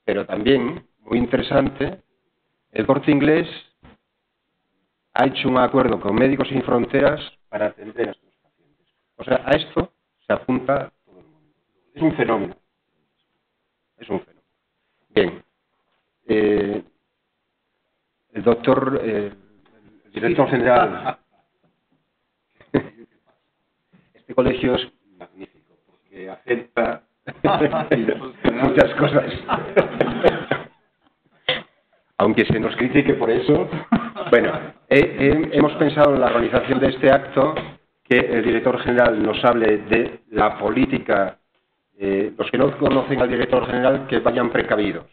Pero también, muy interesante, el Corte Inglés ha hecho un acuerdo con Médicos Sin Fronteras para atender a estos pacientes. O sea, a esto se apunta todo el mundo. Es un fenómeno. Es un fenómeno. Bien. El doctor, el director general. Este colegio es magnífico porque acepta muchas cosas. Aunque se nos critique por eso. Bueno, hemos pensado en la organización de este acto que el director general nos hable de la política. Los que no conocen al director general, que vayan precavidos.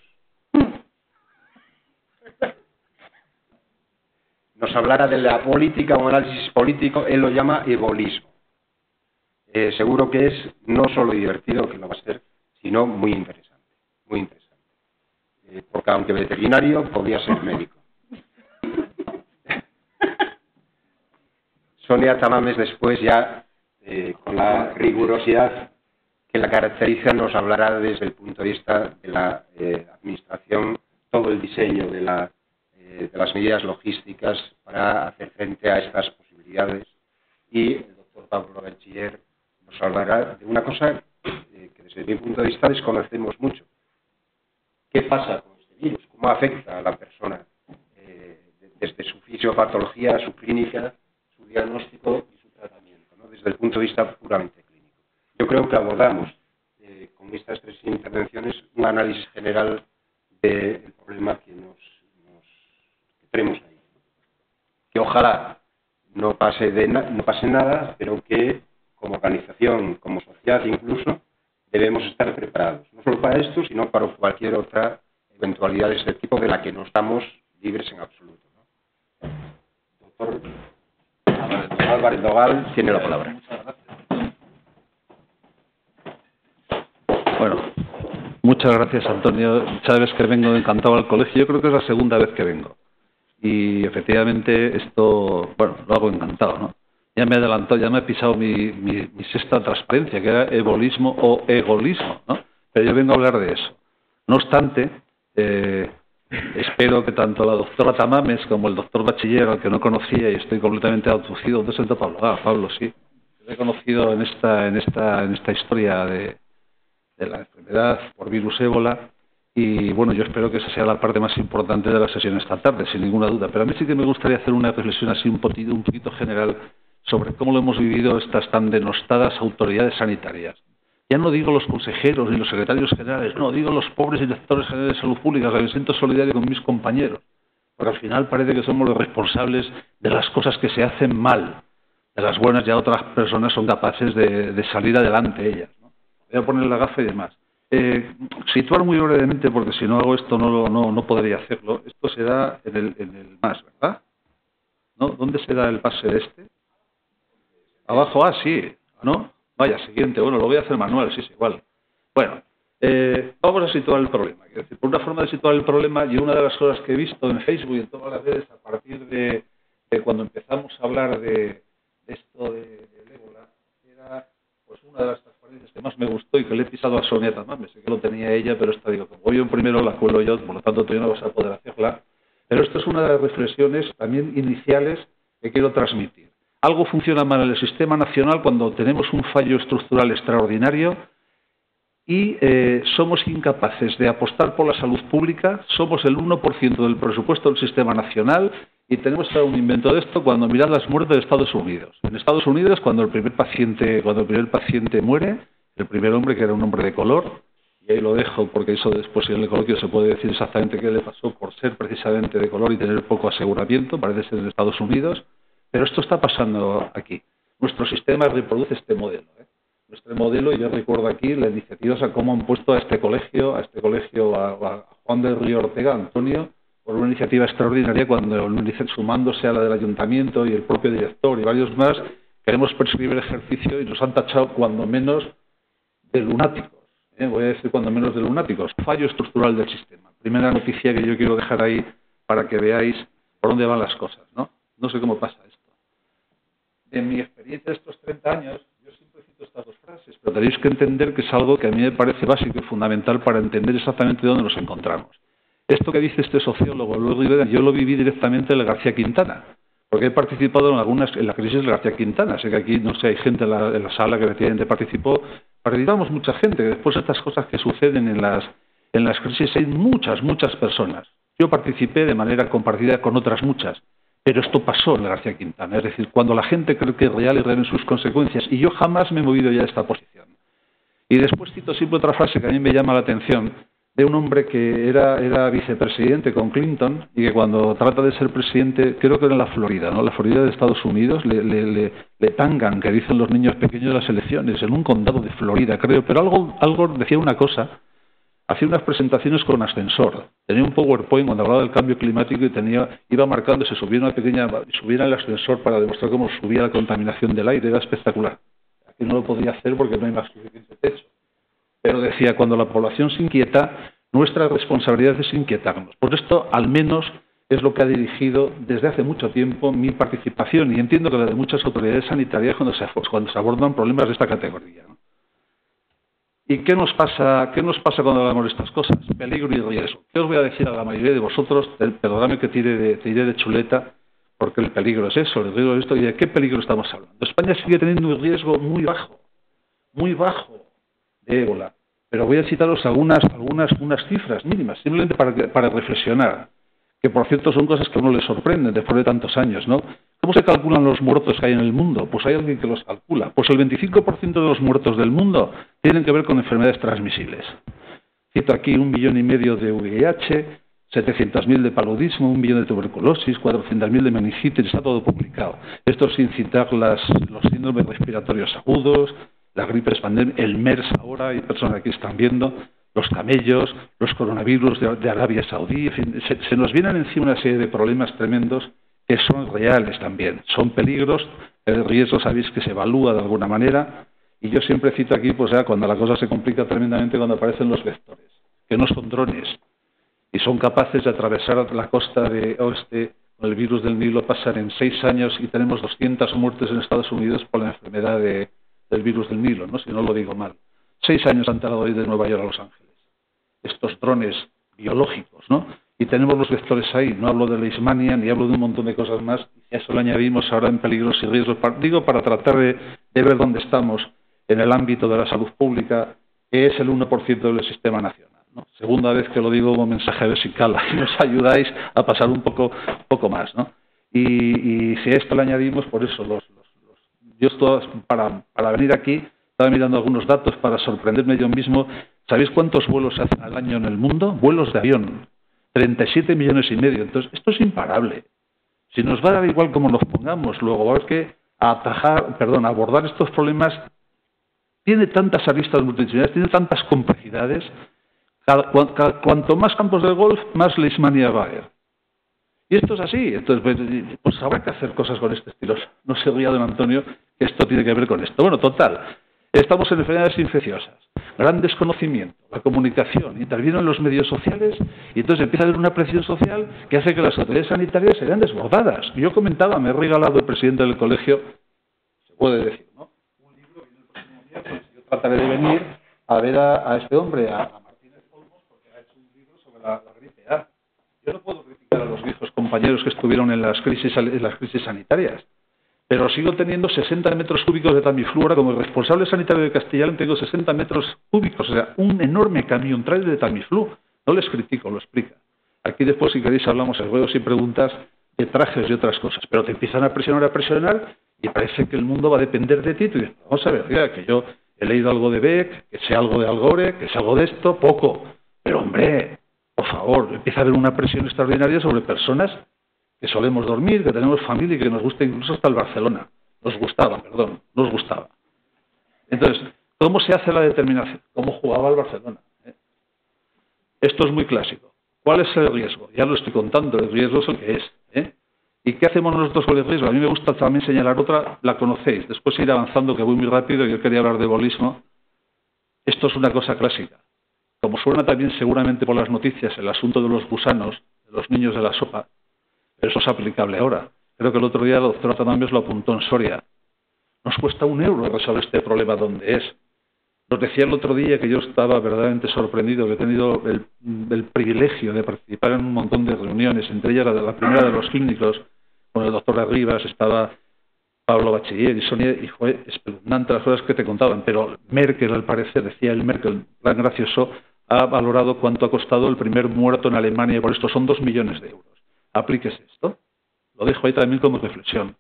Nos hablará de la política, un análisis político, él lo llama egoísmo. Seguro que es no solo divertido, que lo va a ser, sino muy interesante. Muy interesante. Porque aunque veterinario, podía ser médico. Sonia Tamames después ya, con la rigurosidad que la caracteriza, nos hablará desde el punto de vista de la administración, todo el diseño de las medidas logísticas para hacer frente a estas posibilidades. Y el doctor Pablo Bachiller nos hablará de una cosa que desde mi punto de vista desconocemos mucho. ¿Qué pasa con este virus? ¿Cómo afecta a la persona desde su fisiopatología, su clínica, su diagnóstico y su tratamiento, ¿no? Desde el punto de vista puramente clínico? Yo creo que abordamos con estas tres intervenciones un análisis general del problema que tenemos ahí. Que ojalá no pase nada, pero que como organización, como sociedad incluso, debemos estar preparados. No solo para esto, sino para cualquier otra eventualidad de este tipo de la que no estamos libres en absoluto, ¿no? Doctor Álvarez Dogal tiene la palabra. Bueno, muchas gracias, Antonio. Sabes que vengo encantado al colegio. Yo creo que es la segunda vez que vengo. Y efectivamente esto, bueno, lo hago encantado, ¿no? Ya me he adelantado, ya me he pisado mi sexta transparencia, que era ebolismo o egoísmo, ¿no? Pero yo vengo a hablar de eso. No obstante, espero que tanto la doctora Tamames como el doctor Bachiller, al que no conocía y estoy completamente abducido. ¿Dónde se entra Pablo? Ah, Pablo, sí. Lo he conocido en esta historia de la enfermedad por virus ébola. Y bueno, yo espero que esa sea la parte más importante de la sesión esta tarde, sin ninguna duda. Pero a mí sí que me gustaría hacer una reflexión así un poquito general sobre cómo lo hemos vivido estas tan denostadas autoridades sanitarias. Ya no digo los consejeros ni los secretarios generales, no, digo los pobres directores generales de salud pública, que me siento solidario con mis compañeros. Porque al final parece que somos los responsables de las cosas que se hacen mal. De las buenas ya otras personas son capaces de salir adelante ellas, ¿no? Voy a poner la gafa y demás. Situar muy brevemente, porque si no hago esto no podría hacerlo. Esto se da en el MAS, ¿verdad? ¿No? ¿Dónde se da el pase de este? Abajo, sí, ¿no? Vaya, siguiente. Bueno, lo voy a hacer manual, sí, igual. Bueno, vamos a situar el problema. Es decir, por una forma de situar el problema, y una de las cosas que he visto en Facebook y en todas las redes a partir de cuando empezamos a hablar de esto del ébola, era pues una de las transparencias que más me gustó y que le he pisado a Sonia Tamames. Sé que lo tenía ella, pero esta digo, como voy yo primero la cuelo yo, por lo tanto tú no vas a poder hacerla. Pero esto es una de las reflexiones también iniciales que quiero transmitir. Algo funciona mal en el sistema nacional cuando tenemos un fallo estructural extraordinario y somos incapaces de apostar por la salud pública. Somos el 1% del presupuesto del sistema nacional y tenemos que dar un invento de esto cuando mirad las muertes de Estados Unidos. En Estados Unidos, cuando el primer paciente muere, el primer hombre, que era un hombre de color, y ahí lo dejo porque eso después en el coloquio se puede decir exactamente qué le pasó por ser precisamente de color y tener poco aseguramiento, parece ser en Estados Unidos, pero esto está pasando aquí. Nuestro sistema reproduce este modelo, Nuestro modelo, y yo recuerdo aquí la iniciativa, o sea, cómo han puesto a este colegio, a Juan del Río Ortega, Antonio, por una iniciativa extraordinaria cuando, sumándose a la del ayuntamiento y el propio director y varios más, queremos prescribir el ejercicio y nos han tachado cuando menos de lunáticos. Voy a decir cuando menos de lunáticos. Fallo estructural del sistema. Primera noticia que yo quiero dejar ahí para que veáis por dónde van las cosas, ¿no? No sé cómo pasa esto. En mi experiencia de estos 30 años, yo siempre cito repito estas dos frases, pero tenéis que entender que es algo que a mí me parece básico y fundamental para entender exactamente dónde nos encontramos. Esto que dice este sociólogo, Luis Rivera, yo lo viví directamente en el García Quintana, porque he participado en la crisis del García Quintana. Sé que aquí, no sé, hay gente en la sala que efectivamente participamos mucha gente. Después de estas cosas que suceden en las crisis hay muchas personas. Yo participé de manera compartida con otras muchas, pero esto pasó en el García Quintana. Es decir, cuando la gente cree que es real y real en sus consecuencias, y yo jamás me he movido ya de esta posición. Y después cito siempre otra frase que a mí me llama la atención, de un hombre que era vicepresidente con Clinton y que cuando trata de ser presidente, creo que era en la Florida, ¿no? La Florida de Estados Unidos, le tangan, que dicen los niños pequeños, las elecciones, en un condado de Florida, creo, pero algo decía una cosa, hacía unas presentaciones con ascensor, tenía un PowerPoint cuando hablaba del cambio climático y iba marcando, se subía el ascensor para demostrar cómo subía la contaminación del aire, era espectacular. Aquí no lo podía hacer porque no hay más suficiente techo. Pero decía, cuando la población se inquieta, nuestra responsabilidad es inquietarnos. Por esto, al menos, es lo que ha dirigido desde hace mucho tiempo mi participación, y entiendo que la de muchas autoridades sanitarias cuando se abordan problemas de esta categoría, ¿no? ¿Y qué nos pasa cuando hablamos de estas cosas? Peligro y riesgo. ¿Qué os voy a decir a la mayoría de vosotros? Perdonadme que tire de chuleta, porque el peligro es eso, el riesgo es esto. ¿Y de qué peligro estamos hablando? España sigue teniendo un riesgo muy bajo de ébola. Pero voy a citaros unas cifras mínimas, simplemente para reflexionar, que por cierto son cosas que a uno le sorprenden después de tantos años, ¿no? ¿Cómo se calculan los muertos que hay en el mundo? Pues hay alguien que los calcula. Pues el 25% de los muertos del mundo tienen que ver con enfermedades transmisibles. Cito aquí 1,5 millones de VIH, 700.000 de paludismo, 1 millón de tuberculosis, 400.000 de meningitis, está todo publicado. Esto sin citar los síndromes respiratorios agudos, la gripe pandémica, el MERS ahora, hay personas que aquí están viendo, los camellos, los coronavirus de Arabia Saudí, en fin, se nos vienen encima una serie de problemas tremendos que son reales también, son peligros, el riesgo sabéis que se evalúa de alguna manera, y yo siempre cito aquí, pues ya cuando la cosa se complica tremendamente, cuando aparecen los vectores, que no son drones, y son capaces de atravesar la costa de oeste con el virus del Nilo, pasan en 6 años y tenemos 200 muertes en Estados Unidos por la enfermedad del virus del Nilo, ¿no? Si no lo digo mal. 6 años han tardado ir de Nueva York a Los Ángeles. Estos drones biológicos, ¿no? Y tenemos los vectores ahí. No hablo de leishmania ni hablo de un montón de cosas más. Y a eso le añadimos ahora en peligros y riesgos. Digo, para tratar de ver dónde estamos en el ámbito de la salud pública, que es el 1% del sistema nacional, ¿no? Segunda vez que lo digo como mensaje, a ver si cala y nos ayudáis a pasar un poco más, ¿no? Y si a esto le añadimos, por eso yo estoy, para venir aquí, estaba mirando algunos datos para sorprenderme yo mismo. ¿Sabéis cuántos vuelos se hacen al año en el mundo? Vuelos de avión. 37,5 millones. Entonces, esto es imparable. Si nos va a dar igual cómo nos pongamos, luego hay que abordar estos problemas. Tiene tantas aristas multidisciplinarias, tiene tantas complejidades. Cuanto más campos de golf, más leishmania va a haber. Y esto es así. Entonces, pues habrá que hacer cosas con este estilo. No se ría don Antonio que esto tiene que ver con esto. Bueno, total. Estamos en enfermedades infecciosas, gran desconocimiento, la comunicación, intervienen los medios sociales y entonces empieza a haber una presión social que hace que las autoridades sanitarias se vean desbordadas. Yo comentaba, me he regalado el presidente del colegio, se puede decir, ¿no? Un libro que en el próximo viernes yo trataré de venir a ver a este hombre, a Martínez Olmos, porque ha hecho un libro sobre la gripe A. Yo no puedo criticar a los viejos compañeros que estuvieron en las crisis sanitarias, pero sigo teniendo 60 metros cúbicos de Tamiflu. Ahora, como responsable sanitario de Castellón, tengo 60 metros cúbicos, o sea, un enorme camión trae de Tamiflu. No les critico, lo explica. Aquí después, si queréis, hablamos en juegos y preguntas de trajes y otras cosas, pero te empiezan a presionar, y parece que el mundo va a depender de ti. Tú dices, vamos a ver, ya que yo he leído algo de Beck, que sé algo de Al Gore, que sé algo de esto, poco. Pero, hombre, por favor, empieza a haber una presión extraordinaria sobre personas que solemos dormir, que tenemos familia y que nos gusta incluso hasta el Barcelona. Nos gustaba. Entonces, ¿cómo se hace la determinación? ¿Cómo jugaba el Barcelona? Esto es muy clásico. ¿Cuál es el riesgo? Ya lo estoy contando, el riesgo es el que es. ¿Y qué hacemos nosotros con el riesgo? A mí me gusta también señalar otra, la conocéis. Después ir avanzando, que voy muy rápido, yo quería hablar de bolismo. Esto es una cosa clásica. Como suena también seguramente por las noticias el asunto de los gusanos, de los niños de la sopa, pero eso es aplicable ahora. Creo que el otro día la doctora Tamames lo apuntó en Soria. Nos cuesta €1 resolver este problema donde es. Nos decía el otro día que yo estaba verdaderamente sorprendido, que he tenido el privilegio de participar en un montón de reuniones, entre ellas la primera de los clínicos, con el doctor Arribas, estaba Pablo Bachiller y Sonia, y fue espeluznante las cosas que te contaban. Pero Merkel, al parecer, decía el Merkel, tan gracioso, ha valorado cuánto ha costado el primer muerto en Alemania, por esto son 2 millones de euros. Aplíquese esto. Lo dejo ahí también como reflexión.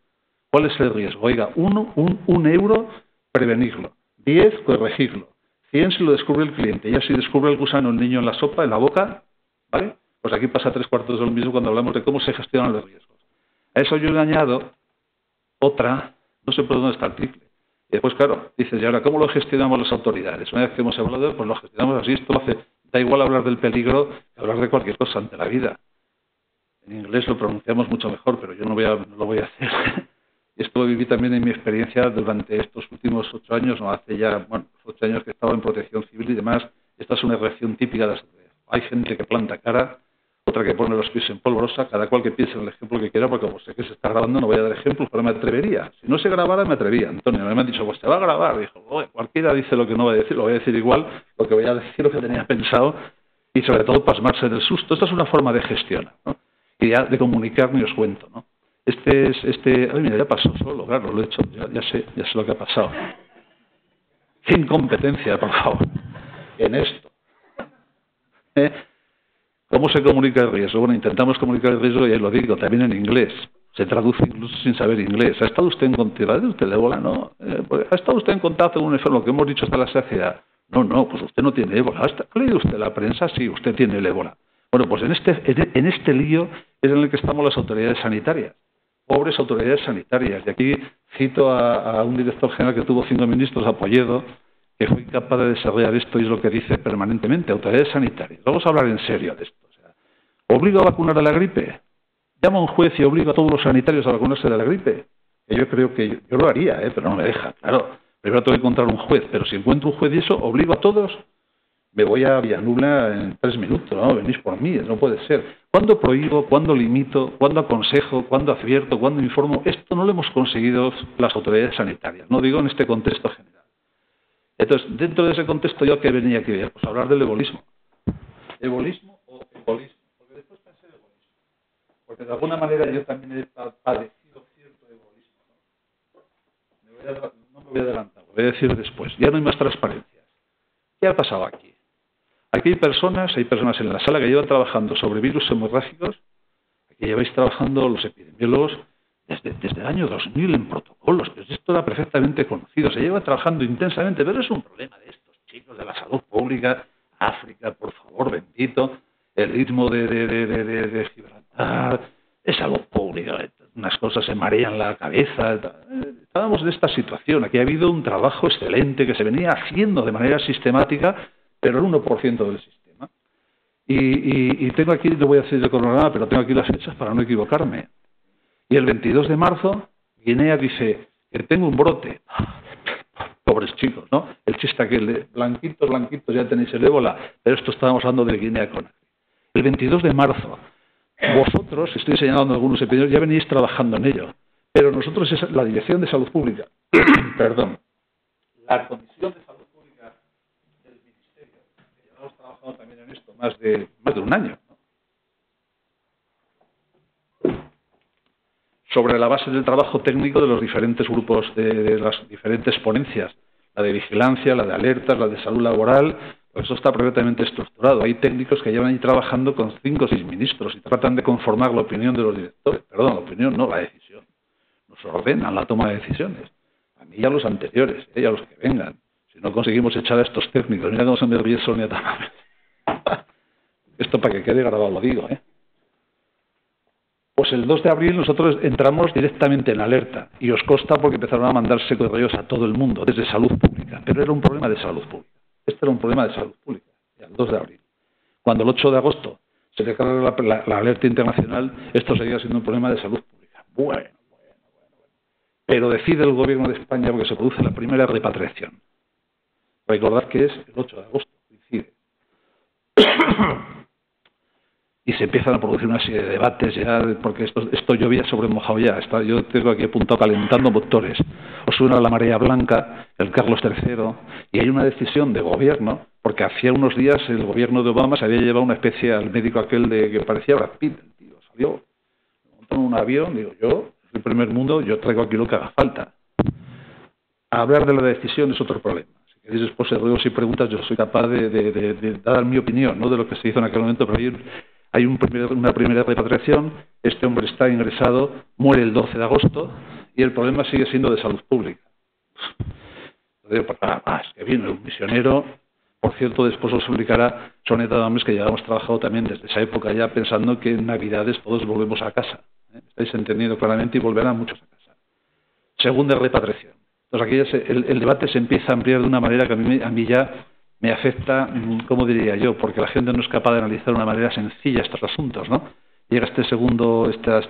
¿Cuál es el riesgo? Oiga, un euro, prevenirlo. 10, corregirlo. 100 si lo descubre el cliente. Ya si descubre el gusano, el niño en la sopa, en la boca, ¿vale? Pues aquí pasa 3/4 de lo mismo cuando hablamos de cómo se gestionan los riesgos. A eso yo le añado otra, no sé por dónde está el triple. Y después, claro, dices, ¿y ahora cómo lo gestionamos las autoridades? Una vez que hemos hablado, pues lo gestionamos así. Esto lo hace, da igual hablar del peligro que hablar de cualquier cosa ante la vida. En inglés lo pronunciamos mucho mejor, pero yo no lo voy a hacer. Y esto lo viví también en mi experiencia durante estos últimos 8 años, o hace ya, 8 años que he estado en protección civil y demás. Esta es una reacción típica de la sociedad. Hay gente que planta cara, otra que pone los pies en polvorosa, cada cual que piense en el ejemplo que quiera, porque como sé que se está grabando no voy a dar ejemplos, pero me atrevería. Si no se grabara, me atrevería. Antonio, me han dicho, pues se va a grabar. Dijo, cualquiera dice lo que no va a decir, lo voy a decir igual, lo que voy a decir, lo que tenía pensado, y sobre todo pasmarse del susto. Esta es una forma de gestionar, ¿no? Y ya de comunicar ni os cuento, ¿no? Ay, mira, ya pasó solo, claro, lo he hecho, ya sé lo que ha pasado. ¡Qué incompetencia, por favor! En esto. ¿Cómo se comunica el riesgo? Bueno, intentamos comunicar el riesgo, y ahí lo digo, también en inglés. Se traduce incluso sin saber inglés. ¿Ha estado usted en contacto? ¿De usted el ébola? No. ¿Ha estado usted en contacto con un enfermo? Lo que hemos dicho hasta la saciedad. No, pues usted no tiene ébola. ¿Ha leído usted la prensa? Sí, usted tiene el ébola. Bueno, pues en este lío es en el que estamos las autoridades sanitarias. Pobres autoridades sanitarias. Y aquí cito a un director general que tuvo 5 ministros, a Polledo, que fue incapaz de desarrollar esto, y es lo que dice permanentemente, autoridades sanitarias. Vamos a hablar en serio de esto. O sea, ¿obligo a vacunar a la gripe? Llamo a un juez y obligo a todos los sanitarios a vacunarse de la gripe. Que yo creo que yo lo haría, pero no me deja. Claro, primero tengo que encontrar un juez, pero si encuentro un juez y eso, obligo a todos. Me voy a Villanueva en 3 minutos, ¿no? Venís por mí, no puede ser. ¿Cuándo prohíbo? ¿Cuándo limito? ¿Cuándo aconsejo? ¿Cuándo advierto? ¿Cuándo informo? Esto no lo hemos conseguido las autoridades sanitarias, no digo en este contexto general. Entonces, dentro de ese contexto, ¿yo qué venía aquí? Pues hablar del ebolismo. ¿Ebolismo o ebolismo? Porque después pensé en ebolismo. Porque de alguna manera yo también he padecido cierto ebolismo, ¿no? No me voy a adelantar, lo voy a decir después. Ya no hay más transparencias. ¿Qué ha pasado aquí? Aquí hay personas en la sala que llevan trabajando sobre virus hemorrágicos. Aquí lleváis trabajando los epidemiólogos desde el año 2000 en protocolos. Pues esto era perfectamente conocido. Se lleva trabajando intensamente, pero es un problema de estos chicos de la salud pública. África, por favor, bendito. El ritmo de Gibraltar. Es salud pública. Unas cosas se marean la cabeza. Estábamos en esta situación. Aquí ha habido un trabajo excelente que se venía haciendo de manera sistemática, pero el 1% del sistema. Y tengo aquí, no voy a decir el cronograma, pero tengo aquí las fechas para no equivocarme. Y el 22 de marzo, Guinea dice que tengo un brote. Pobres chicos, ¿no? El chiste aquel, blanquitos, ya tenéis el ébola, pero esto estábamos hablando de Guinea-Conakry. El 22 de marzo, vosotros, estoy señalando algunos epidemiólogos, ya venís trabajando en ello, pero nosotros es la Dirección de Salud Pública, perdón, la Comisión de Salud Pública del Ministerio, que llevamos trabajando también en esto más de un año, ¿no? Sobre la base del trabajo técnico de los diferentes grupos, de las diferentes ponencias, la de vigilancia, la de alertas, la de salud laboral, pues eso está perfectamente estructurado. Hay técnicos que llevan ahí trabajando con 5 o 6 ministros y tratan de conformar la opinión de los directores. Perdón, la opinión no, la decisión. Nos ordenan la toma de decisiones. A mí y a los anteriores, y a los que vengan. Si no conseguimos echar a estos técnicos, mira cómo se me ríe Sonia también. Esto para que quede grabado lo digo, ¿eh? Pues el 2 de abril nosotros entramos directamente en alerta y os consta porque empezaron a mandarse correos a todo el mundo desde salud pública, pero era un problema de salud pública. Este era un problema de salud pública, el 2 de abril. Cuando el 8 de agosto se declara la alerta internacional, esto seguía siendo un problema de salud pública. Bueno. Pero decide el gobierno de España porque se produce la primera repatriación. Recordad que es el 8 de agosto, coincide. Y se empiezan a producir una serie de debates ya, porque esto llovía sobre mojado ya. Yo tengo aquí apuntado calentando motores. Os suena la marea blanca, el Carlos III, y hay una decisión de gobierno, porque hacía unos días el gobierno de Obama se había llevado una especie al médico aquel que parecía Brad Pitt, el tío, salió, montó en un avión, digo, yo, el primer mundo, yo traigo aquí lo que haga falta. Hablar de la decisión es otro problema. Si queréis después de ruegos y preguntas, yo soy capaz de dar mi opinión, no de lo que se hizo en aquel momento, pero hay una primera repatriación, este hombre está ingresado, muere el 12 de agosto y el problema sigue siendo de salud pública. No digo por nada más, que viene un misionero, por cierto, después os explicará Soneta Dames que ya hemos trabajado también desde esa época ya pensando que en Navidades todos volvemos a casa. Estáis entendiendo claramente y volverán muchos a casa. Segunda repatriación. Entonces aquí el debate se empieza a ampliar de una manera que a mí ya me afecta, ¿cómo diría yo? Porque la gente no es capaz de analizar de una manera sencilla estos asuntos, ¿no? Llega esta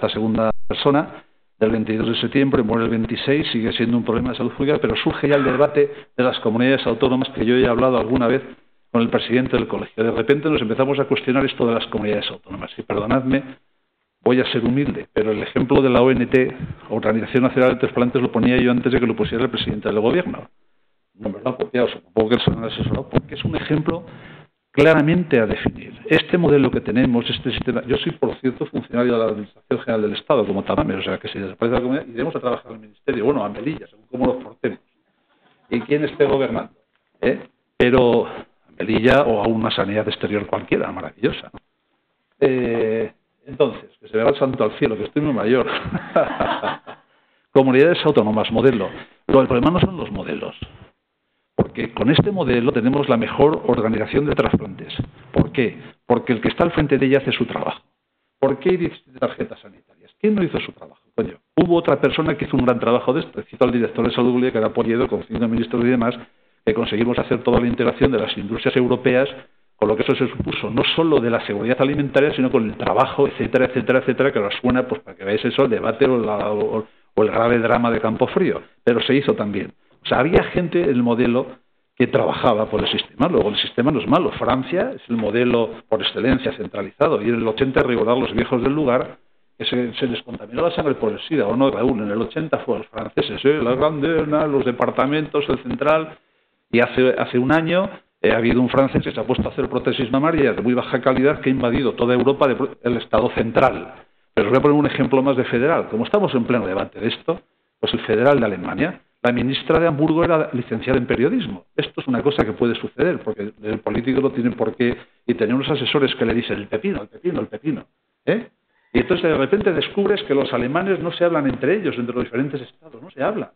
segunda persona del 22 de septiembre, muere el 26, sigue siendo un problema de salud pública, pero surge ya el debate de las comunidades autónomas que yo he hablado alguna vez con el presidente del colegio. De repente nos empezamos a cuestionar esto de las comunidades autónomas. Y perdonadme, voy a ser humilde, pero el ejemplo de la ONT, Organización Nacional de Trasplantes, lo ponía yo antes de que lo pusiera el presidente del gobierno. No me lo ha copiado, supongo que se lo han asesorado, porque es un ejemplo claramente a definir. Este modelo que tenemos, este sistema... Yo soy, por cierto, funcionario de la Administración General del Estado, como Tamames, o sea, que si desaparece la comunidad, iremos a trabajar al Ministerio, bueno, a Melilla, según cómo los portemos, y quién esté gobernando. Pero a Melilla o a una sanidad exterior cualquiera, maravillosa. Entonces, que se vea el santo al cielo, que estoy muy mayor. Comunidades autónomas, modelo. Pero el problema no son los modelos. Porque con este modelo tenemos la mejor organización de trasplantes. ¿Por qué? Porque el que está al frente de ella hace su trabajo. ¿Por qué hay 17 tarjetas sanitarias? ¿Quién no hizo su trabajo? Coño, hubo otra persona que hizo un gran trabajo de esto. Cito al director de Salud Pública, que era Polledo, con 5 ministros y demás, que conseguimos hacer toda la integración de las industrias europeas, con lo que eso se supuso, no solo de la seguridad alimentaria, sino con el trabajo, etcétera, etcétera, etcétera, que os suena, pues para que veáis eso, el debate o el grave drama de Campofrío. Pero se hizo también. O sea, había gente en el modelo que trabajaba por el sistema. Luego, el sistema no es malo. Francia es el modelo por excelencia centralizado. Y en el 80 recordar los viejos del lugar que se les contaminó la sangre por el SIDA, ¿o no, Raúl? En el 80 fue a los franceses, la Grandena, los departamentos, el central. Y hace un año ha habido un francés que se ha puesto a hacer prótesis mamaria de muy baja calidad que ha invadido toda Europa el Estado central. Pero os voy a poner un ejemplo más de federal. Como estamos en pleno debate de esto, pues el federal de Alemania, la ministra de Hamburgo era licenciada en periodismo. Esto es una cosa que puede suceder, porque el político no tiene por qué, y tenía unos asesores que le dicen el pepino, el pepino, el pepino. Y entonces de repente descubres que los alemanes no se hablan entre ellos, entre los diferentes estados, no se hablan.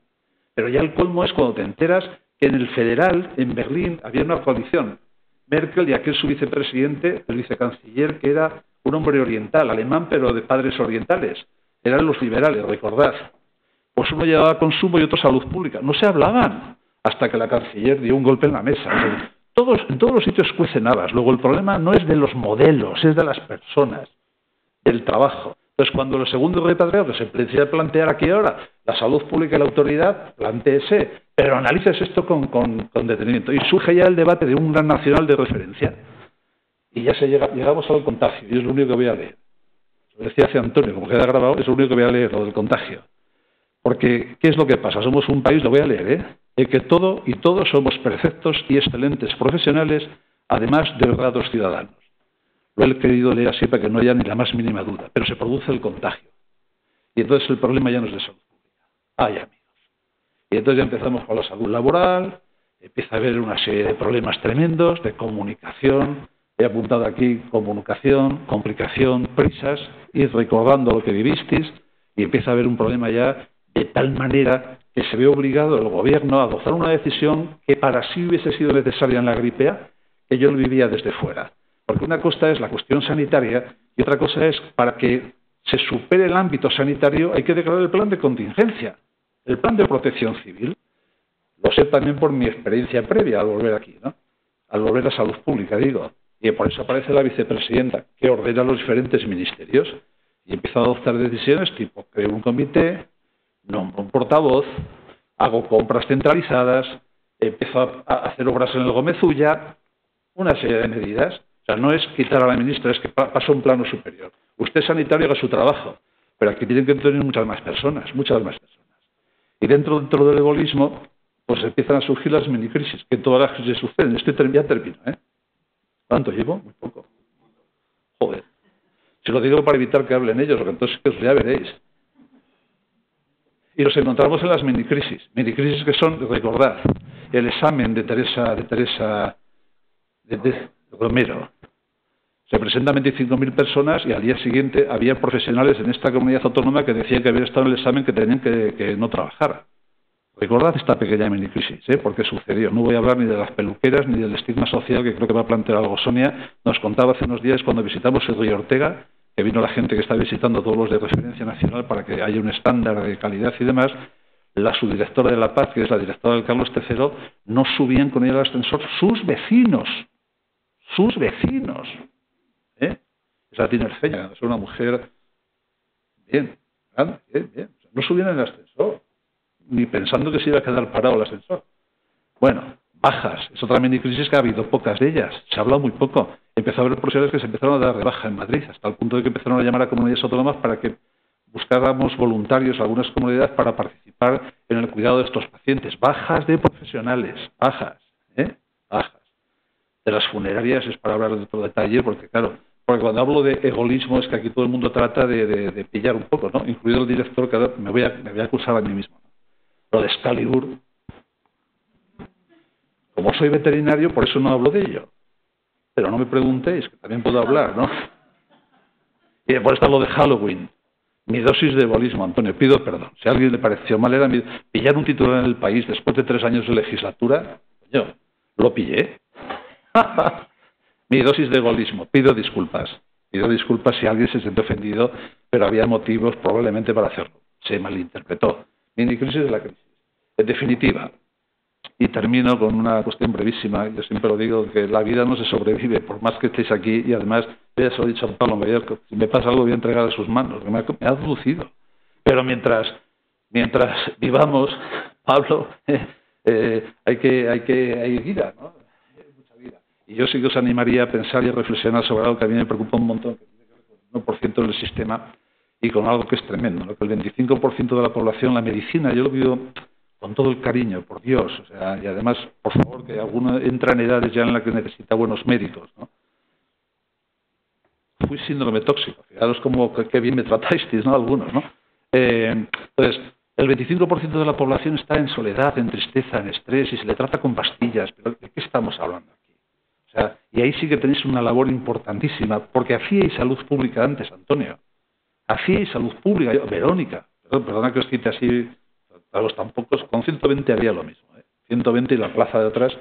Pero ya el colmo es cuando te enteras que en el federal, en Berlín, había una coalición. Merkel y aquel su vicepresidente, el vicecanciller, que era un hombre oriental, alemán, pero de padres orientales. Eran los liberales, recordad. Pues uno llevaba consumo y otro salud pública. No se hablaban hasta que la canciller dio un golpe en la mesa. En todos los sitios cuecen habas. Luego el problema no es de los modelos, es de las personas, del trabajo. Entonces cuando el segundo repatriado que se decide plantear aquí ahora, la salud pública y la autoridad, plantéese, pero analices esto con detenimiento. Y surge ya el debate de un gran nacional de referencia. Y ya llegamos al contagio, y es lo único que voy a leer. Lo decía hace Antonio, como queda grabado, es lo único que voy a leer, lo del contagio. Porque, ¿qué es lo que pasa? Somos un país, lo voy a leer, en que todos somos perfectos y excelentes profesionales, además de honrados ciudadanos. Lo he querido leer así para que no haya ni la más mínima duda, pero se produce el contagio. Y entonces el problema ya no es de salud pública. Ay, amigos. Y entonces ya empezamos con la salud laboral, empieza a haber una serie de problemas tremendos, de comunicación. He apuntado aquí comunicación, complicación, prisas, ir recordando lo que vivisteis, y empieza a haber un problema ya de tal manera que se ve obligado el gobierno a adoptar una decisión que para sí hubiese sido necesaria en la gripe A, que yo lo vivía desde fuera. Porque una cosa es la cuestión sanitaria y otra cosa es, para que se supere el ámbito sanitario, hay que declarar el plan de contingencia, el plan de protección civil. Lo sé también por mi experiencia previa al volver aquí, ¿no? Al volver a salud pública, digo. Y por eso aparece la vicepresidenta, que ordena a los diferentes ministerios y empieza a adoptar decisiones tipo, creo un comité, nombro un portavoz, hago compras centralizadas, empiezo a hacer obras en el Gómez Ulla, una serie de medidas. O sea, no es quitar a la ministra, es que pasa a un plano superior. Usted sanitario haga su trabajo, pero aquí tienen que intervenir muchas más personas. Y dentro del egoísmo, pues empiezan a surgir las minicrisis, que todas las crisis suceden. Ya termino, ¿eh? ¿Cuánto llevo? Muy poco. Joder. Se lo digo para evitar que hablen ellos, porque entonces ya veréis. Y nos encontramos en las minicrisis. Minicrisis que son, recordad, el examen de Teresa Romero. Se presentan 25.000 personas y al día siguiente había profesionales en esta comunidad autónoma que decían que habían estado en el examen que tenían que no trabajar. Recordad esta pequeña minicrisis, porque sucedió. No voy a hablar ni de las peluqueras ni del estigma social, que creo que va a plantear algo Sonia. Nos contaba hace unos días cuando visitamos el Río Ortega, que vino la gente que está visitando todos los de referencia nacional para que haya un estándar de calidad y demás. La subdirectora de La Paz, que es la directora del Carlos III, no subían con ella al ascensor sus vecinos. Esa tiene Erceña, es una mujer bien, grande, bien. O sea, no subían en el ascensor, ni pensando que se iba a quedar parado el ascensor. Bueno, bajas, es otra minicrisis que ha habido pocas de ellas, se ha hablado muy poco. Empezó a haber profesionales que se empezaron a dar de baja en Madrid, hasta el punto de que empezaron a llamar a comunidades autónomas para que buscáramos voluntarios, algunas comunidades, para participar en el cuidado de estos pacientes. Bajas de profesionales, bajas. De las funerarias es para hablar de otro detalle, porque claro, cuando hablo de egoísmo es que aquí todo el mundo trata de pillar un poco, ¿no? Incluido el director, que ahora me voy a acusar a mí mismo. Lo de Excalibur, como soy veterinario, por eso no hablo de ello. Pero no me preguntéis, que también puedo hablar, ¿no? Y después está lo de Halloween. Mi dosis de egoísmo, Antonio, pido perdón. Si a alguien le pareció mal, era pillar un titular en el país después de 3 años de legislatura, yo lo pillé. Mi dosis de egoísmo. Pido disculpas si alguien se siente ofendido, pero había motivos probablemente para hacerlo. Se malinterpretó. Minicrisis de la crisis. En definitiva, y termino con una cuestión brevísima. Yo siempre lo digo, que la vida no se sobrevive, por más que estéis aquí, y además, ya se lo he dicho a Pablo, si me pasa algo voy a entregar a sus manos, que me ha aducido. Pero mientras vivamos, Pablo, hay vida, ¿no? Hay mucha vida. Y yo sí que os animaría a pensar y a reflexionar sobre algo que a mí me preocupa un montón, que tiene que ver con el 1% del sistema, y con algo que es tremendo, ¿no? Que el 25% de la población, la medicina, yo lo digo con todo el cariño, por Dios, o sea, y además, por favor, que alguno entra en edades ya en las que necesita buenos médicos, ¿no? Fui síndrome tóxico, fijaros cómo qué bien me tratasteis, ¿no? Algunos, ¿no? Entonces, el 25% de la población está en soledad, en tristeza, en estrés, y se le trata con pastillas. ¿Pero de qué estamos hablando aquí? O sea, y ahí sí que tenéis una labor importantísima, porque hacíais salud pública antes, Antonio. Hacíais salud pública. Verónica, perdona que os cite así, a los tan pocos, con 120 haría lo mismo, 120 y la plaza de atrás,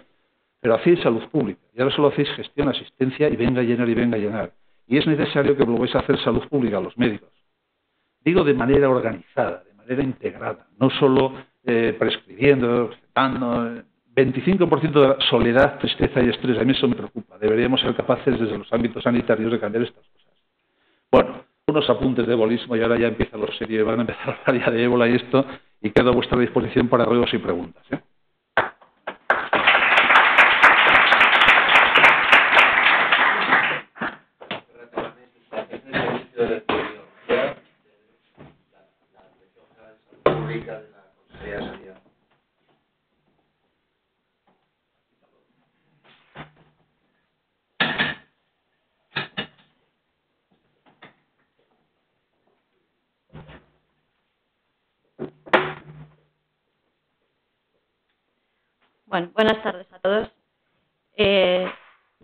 pero hacéis salud pública, y ahora solo hacéis gestión, asistencia, y venga a llenar. Y es necesario que volváis a hacer salud pública a los médicos. Digo de manera organizada, de manera integrada, no solo prescribiendo, recetando. 25% de la soledad, tristeza y estrés, a mí eso me preocupa. Deberíamos ser capaces desde los ámbitos sanitarios de cambiar estas cosas. Bueno, unos apuntes de ebolismo y ahora ya empieza lo serio, van a empezar a hablar ya de ébola y esto, y quedo a vuestra disposición para ruegos y preguntas. Bueno, buenas tardes a todos. Yo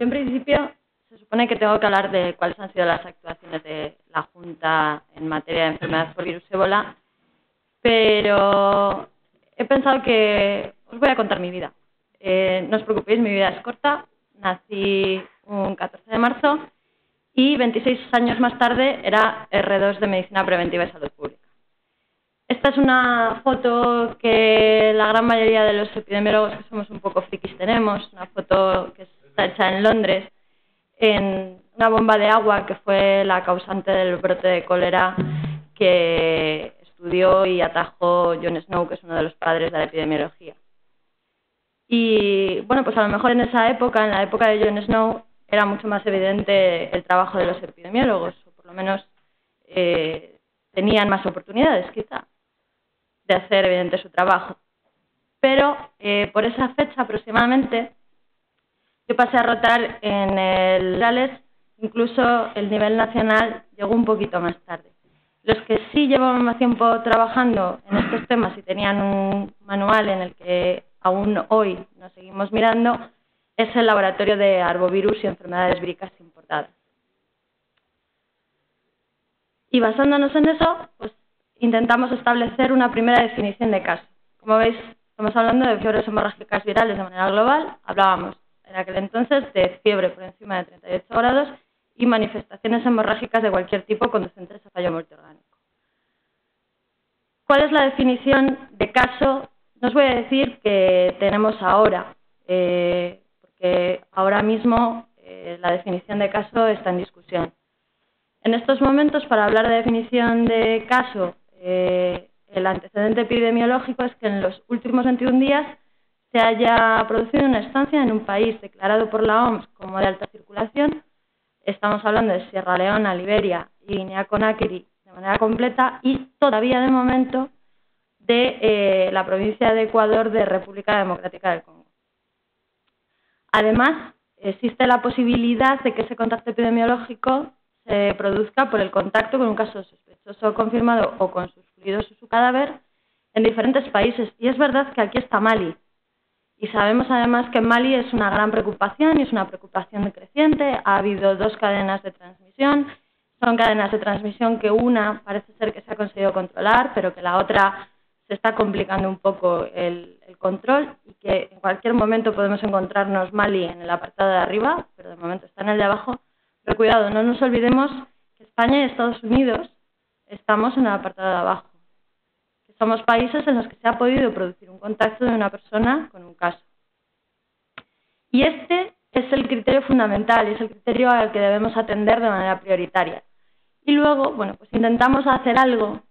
en principio se supone que tengo que hablar de cuáles han sido las actuaciones de la Junta en materia de enfermedades por virus ébola, pero he pensado que os voy a contar mi vida. No os preocupéis, mi vida es corta. Nací un 14 de marzo y 26 años más tarde era R2 de Medicina Preventiva y Salud Pública. Esta es una foto que la gran mayoría de los epidemiólogos que somos un poco frikis tenemos, una foto que está hecha en Londres, en una bomba de agua que fue la causante del brote de cólera que estudió y atajó John Snow, que es uno de los padres de la epidemiología. Y bueno, pues a lo mejor en esa época, en la época de John Snow, era mucho más evidente el trabajo de los epidemiólogos, o por lo menos tenían más oportunidades, quizá, de hacer evidente su trabajo. Pero por esa fecha aproximadamente, yo pasé a rotar en el Rales, incluso el nivel nacional llegó un poquito más tarde. Los que sí llevaban más tiempo trabajando en estos temas y tenían un manual en el que aún hoy nos seguimos mirando, es el laboratorio de arbovirus y enfermedades víricas importadas. Y basándonos en eso, pues intentamos establecer una primera definición de caso. Como veis, estamos hablando de fiebres hemorrágicas virales de manera global. Hablábamos en aquel entonces de fiebre por encima de 38 grados y manifestaciones hemorrágicas de cualquier tipo conducentes a fallo multiorgánico. ¿Cuál es la definición de caso? No os voy a decir que tenemos ahora, porque ahora mismo la definición de caso está en discusión. En estos momentos, para hablar de definición de caso, el antecedente epidemiológico es que en los últimos 21 días se haya producido una estancia en un país declarado por la OMS como de alta circulación. Estamos hablando de Sierra Leona, Liberia y Guinea-Conakry de manera completa y todavía de momento de la provincia de Ecuador de República Democrática del Congo. Además, existe la posibilidad de que ese contacto epidemiológico se produzca por el contacto con un caso sospechoso confirmado o con sus fluidos o su cadáver en diferentes países. Y es verdad que aquí está Mali. Y sabemos además que en Mali es una gran preocupación y es una preocupación creciente. Ha habido 2 cadenas de transmisión. Son cadenas de transmisión que una parece ser que se ha conseguido controlar, pero que la otra se está complicando un poco el control y que en cualquier momento podemos encontrarnos Mali en el apartado de arriba, pero de momento está en el de abajo. Pero cuidado, no nos olvidemos que España y Estados Unidos estamos en el apartado de abajo. Que somos países en los que se ha podido producir un contacto de una persona con un caso. Y este es el criterio fundamental y es el criterio al que debemos atender de manera prioritaria. Y luego, bueno, pues intentamos hacer algo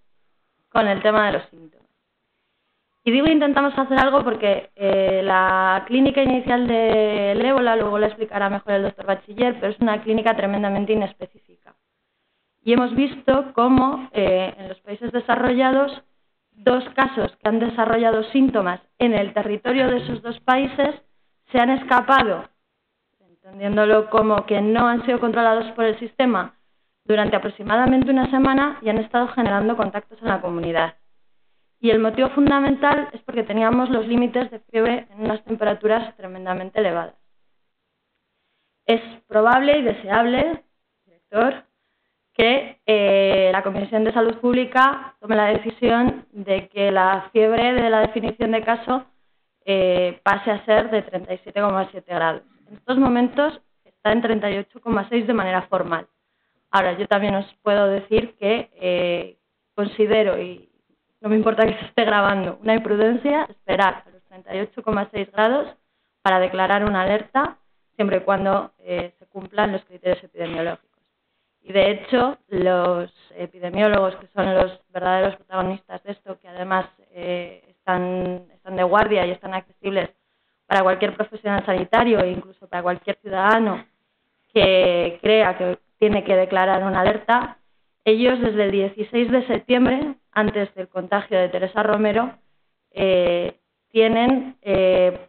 con el tema de los síntomas. Y digo intentamos hacer algo porque la clínica inicial del ébola, luego la explicará mejor el doctor Bachiller, pero es una clínica tremendamente inespecífica. Y hemos visto cómo en los países desarrollados, 2 casos que han desarrollado síntomas en el territorio de esos 2 países se han escapado, entendiéndolo como que no han sido controlados por el sistema durante aproximadamente una semana y han estado generando contactos en la comunidad. Y el motivo fundamental es porque teníamos los límites de fiebre en unas temperaturas tremendamente elevadas. Es probable y deseable, director, que la Comisión de Salud Pública tome la decisión de que la fiebre de la definición de caso pase a ser de 37,7 grados. En estos momentos está en 38,6 de manera formal. Ahora, yo también os puedo decir que considero, y no me importa que se esté grabando, una imprudencia esperar a los 38,6 grados para declarar una alerta, siempre y cuando se cumplan los criterios epidemiológicos. Y de hecho, los epidemiólogos, que son los verdaderos protagonistas de esto, que además están de guardia y están accesibles para cualquier profesional sanitario e incluso para cualquier ciudadano que crea que tiene que declarar una alerta, ellos desde el 16 de septiembre, antes del contagio de Teresa Romero, tienen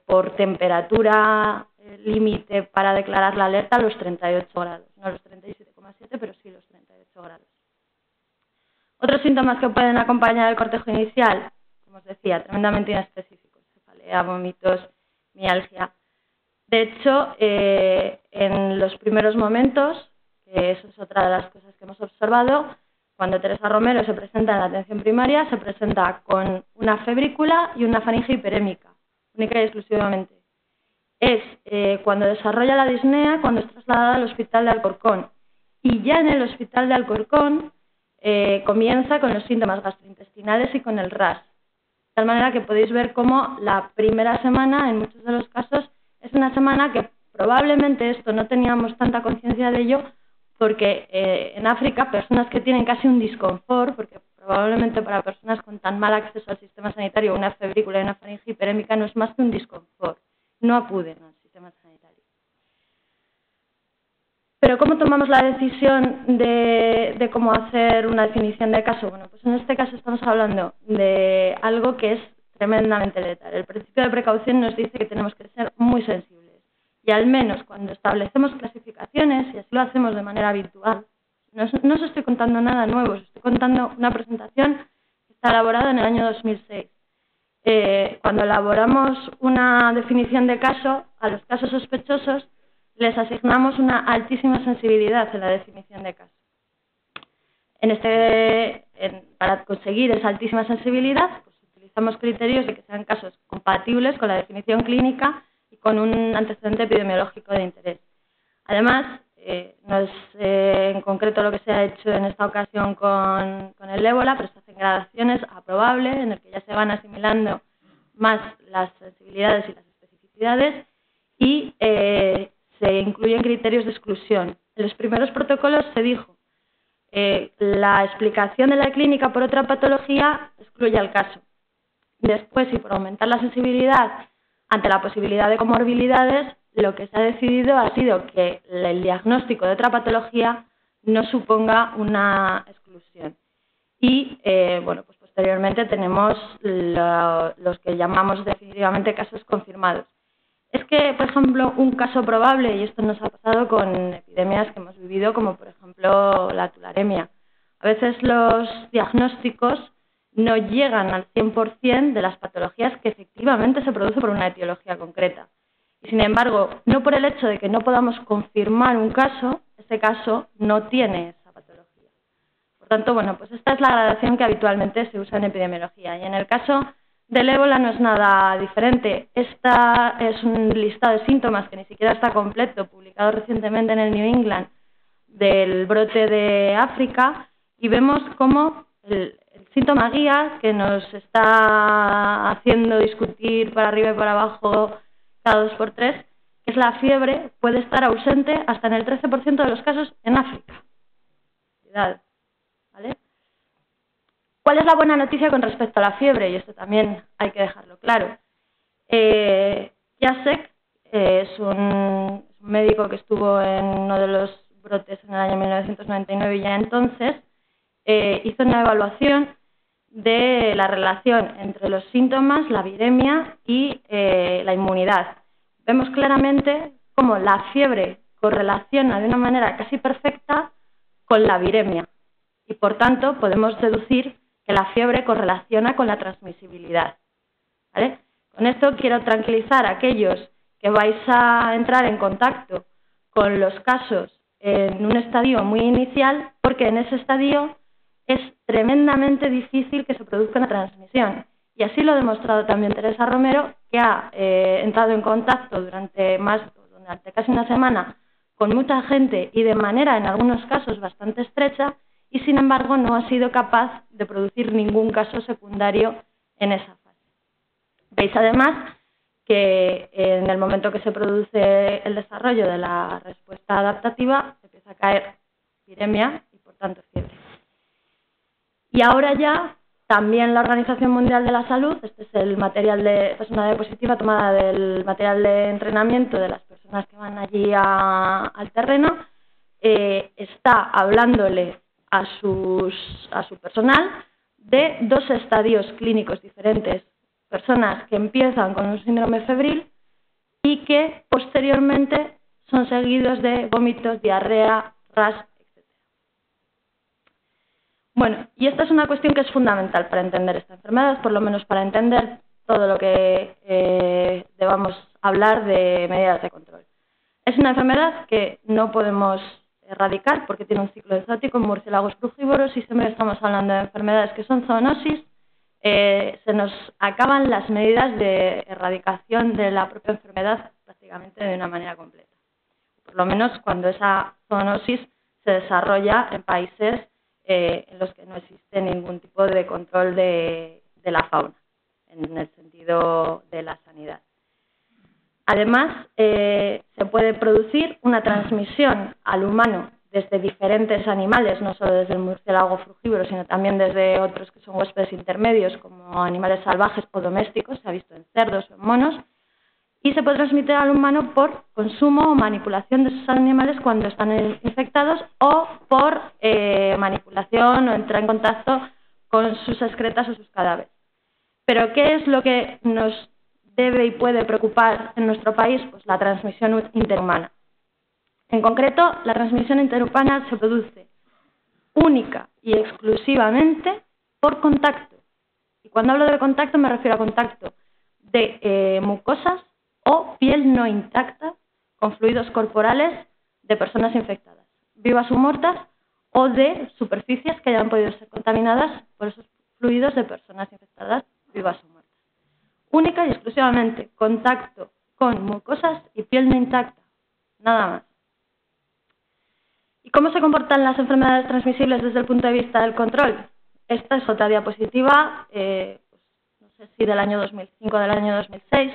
por temperatura límite para declarar la alerta los 38 grados, no los 37,7, pero sí los 38 grados. Otros síntomas que pueden acompañar el cortejo inicial, como os decía, tremendamente inespecíficos, cefalea, vómitos, mialgia. De hecho, en los primeros momentos, que eso es otra de las cosas que hemos observado, cuando Teresa Romero se presenta en la atención primaria, se presenta con una febrícula y una faringe hiperémica, única y exclusivamente. Es cuando desarrolla la disnea, cuando es trasladada al hospital de Alcorcón. Y ya en el hospital de Alcorcón comienza con los síntomas gastrointestinales y con el RAS. De tal manera que podéis ver cómo la primera semana, en muchos de los casos, es una semana que probablemente esto no teníamos tanta conciencia de ello, porque en África personas que tienen casi un disconfort, porque probablemente para personas con tan mal acceso al sistema sanitario una febrícula y una faringe hiperémica no es más que un disconfort, no acuden al sistema sanitario. Pero ¿cómo tomamos la decisión de cómo hacer una definición de caso? Bueno, pues en este caso estamos hablando de algo que es tremendamente letal. El principio de precaución nos dice que tenemos que ser muy sensibles. Y al menos cuando establecemos clasificaciones, y así lo hacemos de manera habitual, no os estoy contando nada nuevo, os estoy contando una presentación que está elaborada en el año 2006. Cuando elaboramos una definición de caso, a los casos sospechosos les asignamos una altísima sensibilidad en la definición de caso. Para conseguir esa altísima sensibilidad, pues utilizamos criterios de que sean casos compatibles con la definición clínica y con un antecedente epidemiológico de interés. Además, no es en concreto lo que se ha hecho en esta ocasión con el ébola, pero se hacen gradaciones a probable, en el que ya se van asimilando más las sensibilidades y las especificidades, y se incluyen criterios de exclusión. En los primeros protocolos se dijo la explicación de la clínica por otra patología excluye al caso. Después, y por aumentar la sensibilidad ante la posibilidad de comorbilidades, lo que se ha decidido ha sido que el diagnóstico de otra patología no suponga una exclusión. Y, bueno, pues posteriormente tenemos los que llamamos definitivamente casos confirmados. Es que, por ejemplo, un caso probable, y esto nos ha pasado con epidemias que hemos vivido, como por ejemplo la tularemia. A veces los diagnósticos no llegan al 100% de las patologías que efectivamente se producen por una etiología concreta. Y sin embargo, no por el hecho de que no podamos confirmar un caso, ese caso no tiene esa patología. Por tanto, bueno, pues esta es la gradación que habitualmente se usa en epidemiología. Y en el caso del ébola no es nada diferente. Esta es un listado de síntomas que ni siquiera está completo, publicado recientemente en el New England, del brote de África, y vemos cómo el síntoma guía que nos está haciendo discutir para arriba y para abajo cada 2 por 3, que es la fiebre, puede estar ausente hasta en el 13% de los casos en África. Cuidado, ¿vale? ¿Cuál es la buena noticia con respecto a la fiebre? Y esto también hay que dejarlo claro. Jacek es un médico que estuvo en uno de los brotes en el año 1999 y ya entonces hizo una evaluación de la relación entre los síntomas, la viremia y la inmunidad. Vemos claramente cómo la fiebre correlaciona de una manera casi perfecta con la viremia y, por tanto, podemos deducir que la fiebre correlaciona con la transmisibilidad. ¿Vale? Con esto quiero tranquilizar a aquellos que vais a entrar en contacto con los casos en un estadio muy inicial, porque en ese estadio es tremendamente difícil que se produzca una transmisión. Y así lo ha demostrado también Teresa Romero, que ha entrado en contacto durante casi una semana con mucha gente y de manera, en algunos casos, bastante estrecha, y sin embargo no ha sido capaz de producir ningún caso secundario en esa fase. Veis además que en el momento que se produce el desarrollo de la respuesta adaptativa empieza a caer viremia y por tanto fiebre. Y ahora ya también la Organización Mundial de la Salud, este es el material es una diapositiva tomada del material de entrenamiento de las personas que van allí al terreno, está hablándole a su personal de 2 estadios clínicos diferentes. Personas que empiezan con un síndrome febril y que posteriormente son seguidos de vómitos, diarrea, ras, etc. Bueno, y esta es una cuestión que es fundamental para entender esta enfermedad, por lo menos para entender todo lo que debamos hablar de medidas de control. Es una enfermedad que no podemos erradicar porque tiene un ciclo exótico en murciélagos frugívoros y siempre estamos hablando de enfermedades que son zoonosis. Se nos acaban las medidas de erradicación de la propia enfermedad prácticamente de una manera completa. Por lo menos cuando esa zoonosis se desarrolla en países en los que no existe ningún tipo de control de la fauna, en el sentido de la sanidad. Además, se puede producir una transmisión al humano desde diferentes animales, no solo desde el murciélago frugívoro, sino también desde otros que son huéspedes intermedios, como animales salvajes o domésticos, se ha visto en cerdos o en monos, y se puede transmitir al humano por consumo o manipulación de esos animales cuando están infectados o por manipulación o entrar en contacto con sus excretas o sus cadáveres. Pero ¿qué es lo que nos debe y puede preocupar en nuestro país? Pues la transmisión interhumana. En concreto, la transmisión interhumana se produce única y exclusivamente por contacto. Y cuando hablo de contacto me refiero a contacto de mucosas o piel no intacta con fluidos corporales de personas infectadas, vivas o muertas, o de superficies que hayan podido ser contaminadas por esos fluidos de personas infectadas, vivas o muertas. Única y exclusivamente contacto con mucosas y piel no intacta, nada más. ¿Y cómo se comportan las enfermedades transmisibles desde el punto de vista del control? Esta es otra diapositiva, no sé si del año 2005 o del año 2006,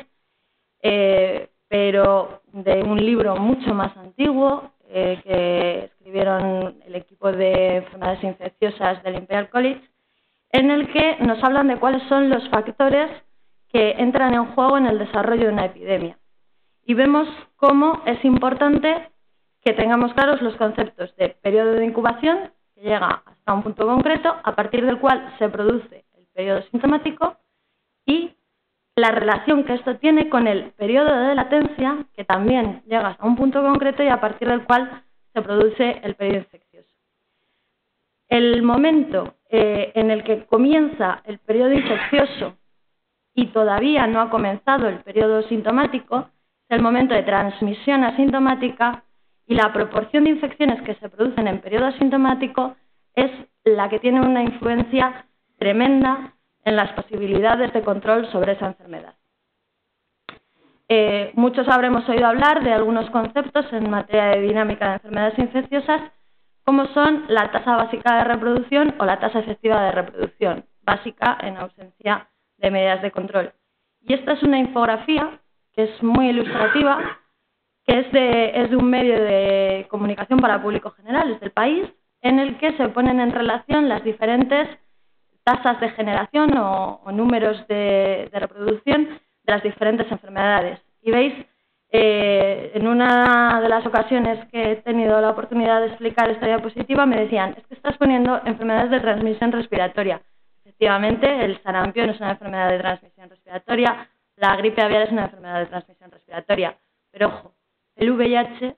pero de un libro mucho más antiguo que escribieron el equipo de enfermedades infecciosas del Imperial College, en el que nos hablan de cuáles son los factores que entran en juego en el desarrollo de una epidemia. Y vemos cómo es importante que tengamos claros los conceptos de periodo de incubación, que llega hasta un punto concreto, a partir del cual se produce el periodo sintomático, y la relación que esto tiene con el periodo de latencia, que también llega hasta un punto concreto y a partir del cual se produce el periodo infeccioso. El momento en el que comienza el periodo infeccioso y todavía no ha comenzado el periodo sintomático es el momento de transmisión asintomática, y la proporción de infecciones que se producen en periodo asintomático es la que tiene una influencia tremenda en las posibilidades de control sobre esa enfermedad. Muchos habremos oído hablar de algunos conceptos en materia de dinámica de enfermedades infecciosas, como son la tasa básica de reproducción o la tasa efectiva de reproducción, básica en ausencia de medidas de control. Y esta es una infografía que es muy ilustrativa, que es de un medio de comunicación para el público general, es del país, en el que se ponen en relación las diferentes tasas de generación o números de reproducción de las diferentes enfermedades. Y veis, en una de las ocasiones que he tenido la oportunidad de explicar esta diapositiva, me decían, es que estás poniendo enfermedades de transmisión respiratoria. Efectivamente, el sarampión es una enfermedad de transmisión respiratoria, la gripe aviar es una enfermedad de transmisión respiratoria, pero ojo, el VIH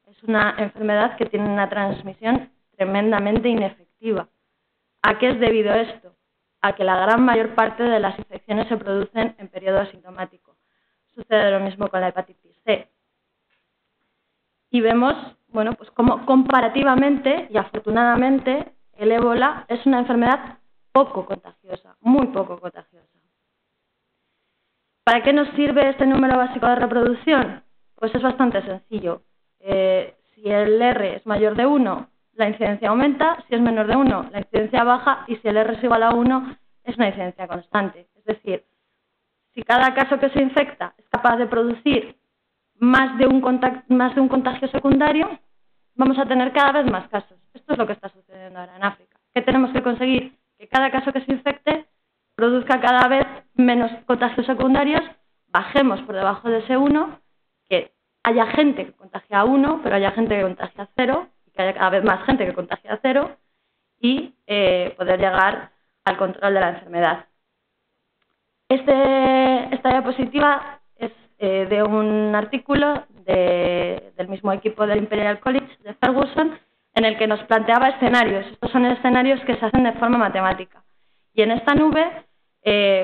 es una enfermedad que tiene una transmisión tremendamente inefectiva. ¿A qué es debido esto? A que la gran mayor parte de las infecciones se producen en periodo asintomático. Sucede lo mismo con la hepatitis C. Y vemos, bueno, pues como comparativamente y afortunadamente el ébola es una enfermedad poco contagiosa, muy poco contagiosa. ¿Para qué nos sirve este número básico de reproducción? Pues es bastante sencillo. Si el R es mayor de 1, la incidencia aumenta, si es menor de 1, la incidencia baja, y si el R es igual a 1, es una incidencia constante. Es decir, si cada caso que se infecta es capaz de producir más de un contagio secundario, vamos a tener cada vez más casos. Esto es lo que está sucediendo ahora en África. ¿Qué tenemos que conseguir? Que cada caso que se infecte produzca cada vez menos contagios secundarios, bajemos por debajo de ese 1, que haya gente que contagia a 1, pero haya gente que contagia a 0, y que haya cada vez más gente que contagia a 0, y poder llegar al control de la enfermedad. Esta diapositiva es de un artículo del mismo equipo del Imperial College de Ferguson, en el que nos planteaba escenarios. Estos son escenarios que se hacen de forma matemática. Y en esta nube,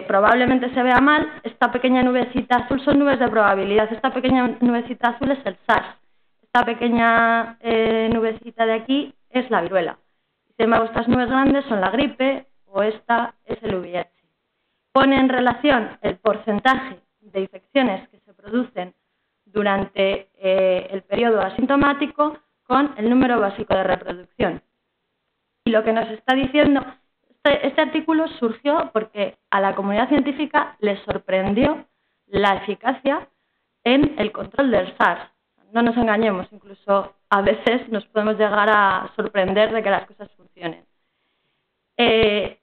probablemente se vea mal, esta pequeña nubecita azul son nubes de probabilidad. Esta pequeña nubecita azul es el SARS. Esta pequeña nubecita de aquí es la viruela. Sin embargo, estas nubes grandes son la gripe o esta es el VIH. Pone en relación el porcentaje de infecciones que se producen durante el periodo asintomático con el número básico de reproducción. Y lo que nos está diciendo, este artículo surgió porque a la comunidad científica le sorprendió la eficacia en el control del SARS. No nos engañemos, incluso a veces nos podemos llegar a sorprender de que las cosas funcionen.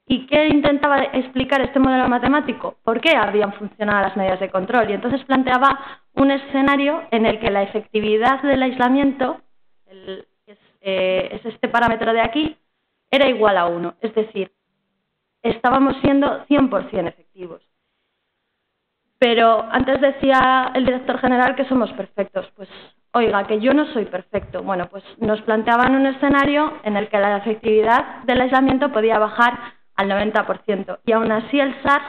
¿Y qué intentaba explicar este modelo matemático? ¿Por qué habían funcionado las medidas de control? Y entonces planteaba un escenario en el que la efectividad del aislamiento, es este parámetro de aquí, era igual a 1. Es decir, estábamos siendo 100% efectivos. Pero antes decía el director general que somos perfectos. Pues, oiga, que yo no soy perfecto. Bueno, pues nos planteaban un escenario en el que la efectividad del aislamiento podía bajar al 90%. Y aún así el SARS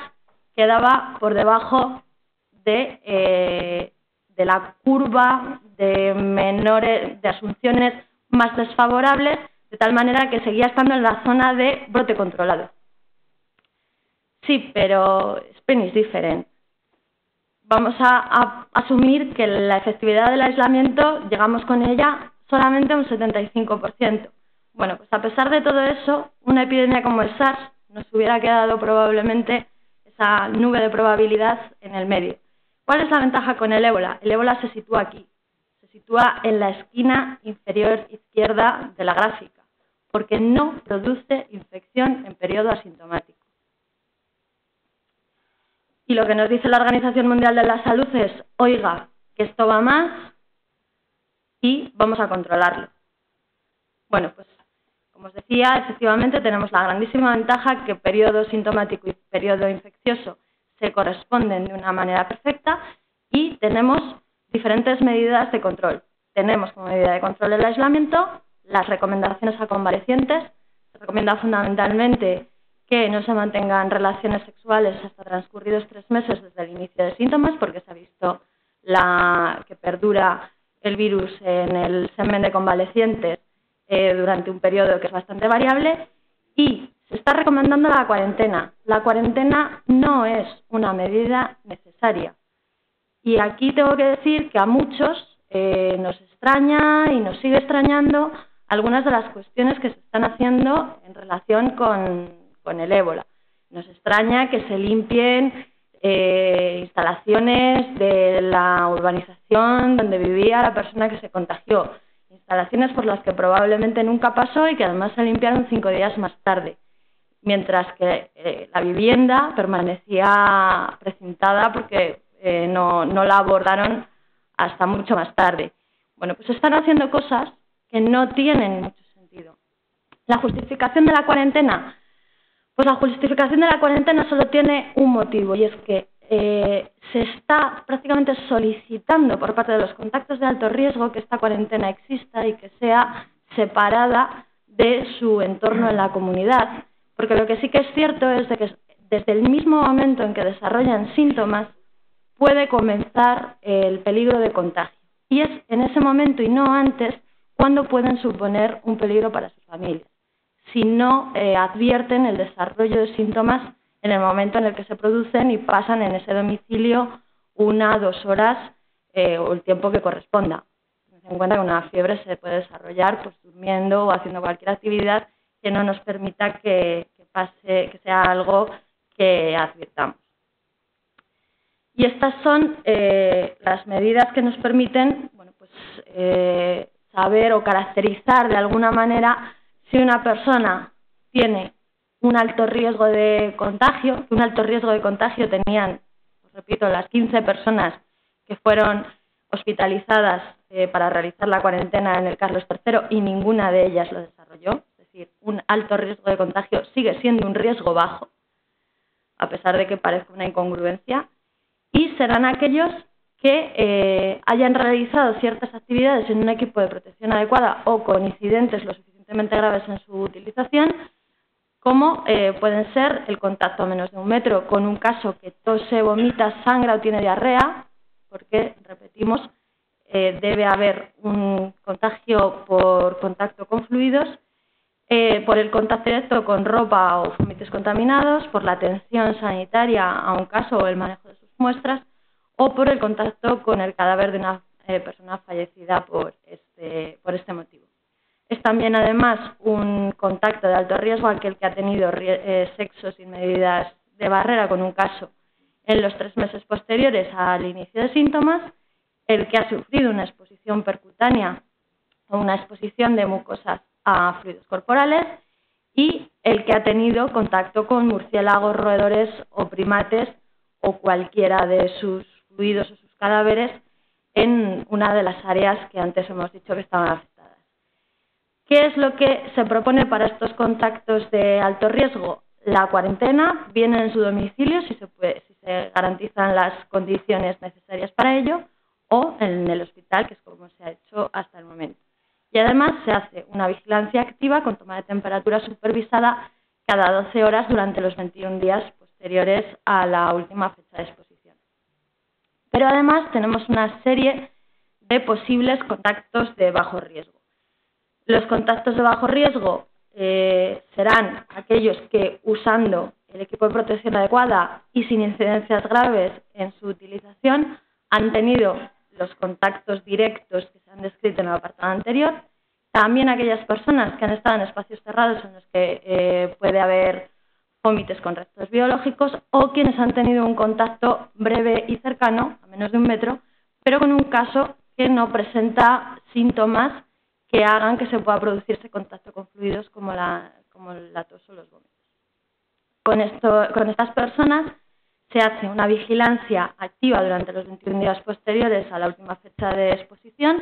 quedaba por debajo de la curva de asunciones más desfavorables, de tal manera que seguía estando en la zona de brote controlado. Sí, pero Spain is different. Vamos a asumir que la efectividad del aislamiento llegamos con ella solamente a un 75%. Bueno, pues a pesar de todo eso, una epidemia como el SARS nos hubiera quedado probablemente esa nube de probabilidad en el medio. ¿Cuál es la ventaja con el ébola? El ébola se sitúa aquí, se sitúa en la esquina inferior izquierda de la gráfica, porque no produce infección en periodo asintomático. Y lo que nos dice la Organización Mundial de la Salud es, oiga, que esto va más y vamos a controlarlo. Bueno, pues como os decía, efectivamente tenemos la grandísima ventaja que periodo sintomático y periodo infeccioso se corresponden de una manera perfecta y tenemos diferentes medidas de control. Tenemos como medida de control el aislamiento, las recomendaciones a convalecientes. Se recomienda fundamentalmente que no se mantengan relaciones sexuales hasta transcurridos 3 meses desde el inicio de síntomas, porque se ha visto que perdura el virus en el semen de convalecientes durante un periodo que es bastante variable, y se está recomendando la cuarentena. La cuarentena no es una medida necesaria. Y aquí tengo que decir que a muchos nos extraña y nos sigue extrañando algunas de las cuestiones que se están haciendo en relación con el ébola. Nos extraña que se limpien instalaciones de la urbanización donde vivía la persona que se contagió, instalaciones por las que probablemente nunca pasó y que además se limpiaron 5 días más tarde, mientras que la vivienda permanecía precintada porque no la abordaron hasta mucho más tarde. Bueno, pues están haciendo cosas que no tienen mucho sentido. La justificación de la cuarentena, pues la justificación de la cuarentena solo tiene un motivo, y es que se está prácticamente solicitando por parte de los contactos de alto riesgo que esta cuarentena exista y que sea separada de su entorno en la comunidad. Porque lo que sí que es cierto es de que desde el mismo momento en que desarrollan síntomas puede comenzar el peligro de contagio. Y es en ese momento y no antes cuando pueden suponer un peligro para sus familias, si no advierten el desarrollo de síntomas en el momento en el que se producen y pasan en ese domicilio 1 o 2 horas o el tiempo que corresponda. Ten en cuenta que una fiebre se puede desarrollar pues durmiendo o haciendo cualquier actividad que no nos permita que sea algo que advirtamos. Y estas son las medidas que nos permiten, bueno, pues, saber o caracterizar de alguna manera si una persona tiene un alto riesgo de contagio. Un alto riesgo de contagio tenían, os repito, las 15 personas que fueron hospitalizadas para realizar la cuarentena en el Carlos III y ninguna de ellas lo desarrolló. Es decir, un alto riesgo de contagio sigue siendo un riesgo bajo, a pesar de que parezca una incongruencia. Y serán aquellos que hayan realizado ciertas actividades en un equipo de protección adecuada o con incidentes lo suficientemente graves en su utilización, como pueden ser el contacto a menos de 1 metro con un caso que tose, vomita, sangra o tiene diarrea, porque, repetimos, debe haber un contagio por contacto con fluidos, por el contacto directo con ropa o fluidos contaminados, por la atención sanitaria a un caso o el manejo de sus muestras, o por el contacto con el cadáver de una persona fallecida por este motivo. Es también, además, un contacto de alto riesgo aquel que ha tenido sexo sin medidas de barrera con un caso en los 3 meses posteriores al inicio de síntomas, el que ha sufrido una exposición percutánea o una exposición de mucosas a fluidos corporales y el que ha tenido contacto con murciélagos, roedores o primates o cualquiera de sus fluidos o sus cadáveres en una de las áreas que antes hemos dicho que estaban afectadas. ¿Qué es lo que se propone para estos contactos de alto riesgo? La cuarentena, bien en su domicilio, si se garantizan las condiciones necesarias para ello, o en el hospital, que es como se ha hecho hasta el momento. Y además se hace una vigilancia activa con toma de temperatura supervisada cada 12 horas durante los 21 días posteriores a la última fecha de exposición. Pero además tenemos una serie de posibles contactos de bajo riesgo. Los contactos de bajo riesgo serán aquellos que, usando el equipo de protección adecuada y sin incidencias graves en su utilización, han tenido los contactos directos que se han descrito en el apartado anterior. También aquellas personas que han estado en espacios cerrados en los que puede haber vómites con restos biológicos, o quienes han tenido un contacto breve y cercano, a menos de 1 metro, pero con un caso que no presenta síntomas que hagan que se pueda producir ese contacto con fluidos como la tos o los vómitos. Con estas personas se hace una vigilancia activa durante los 21 días posteriores a la última fecha de exposición,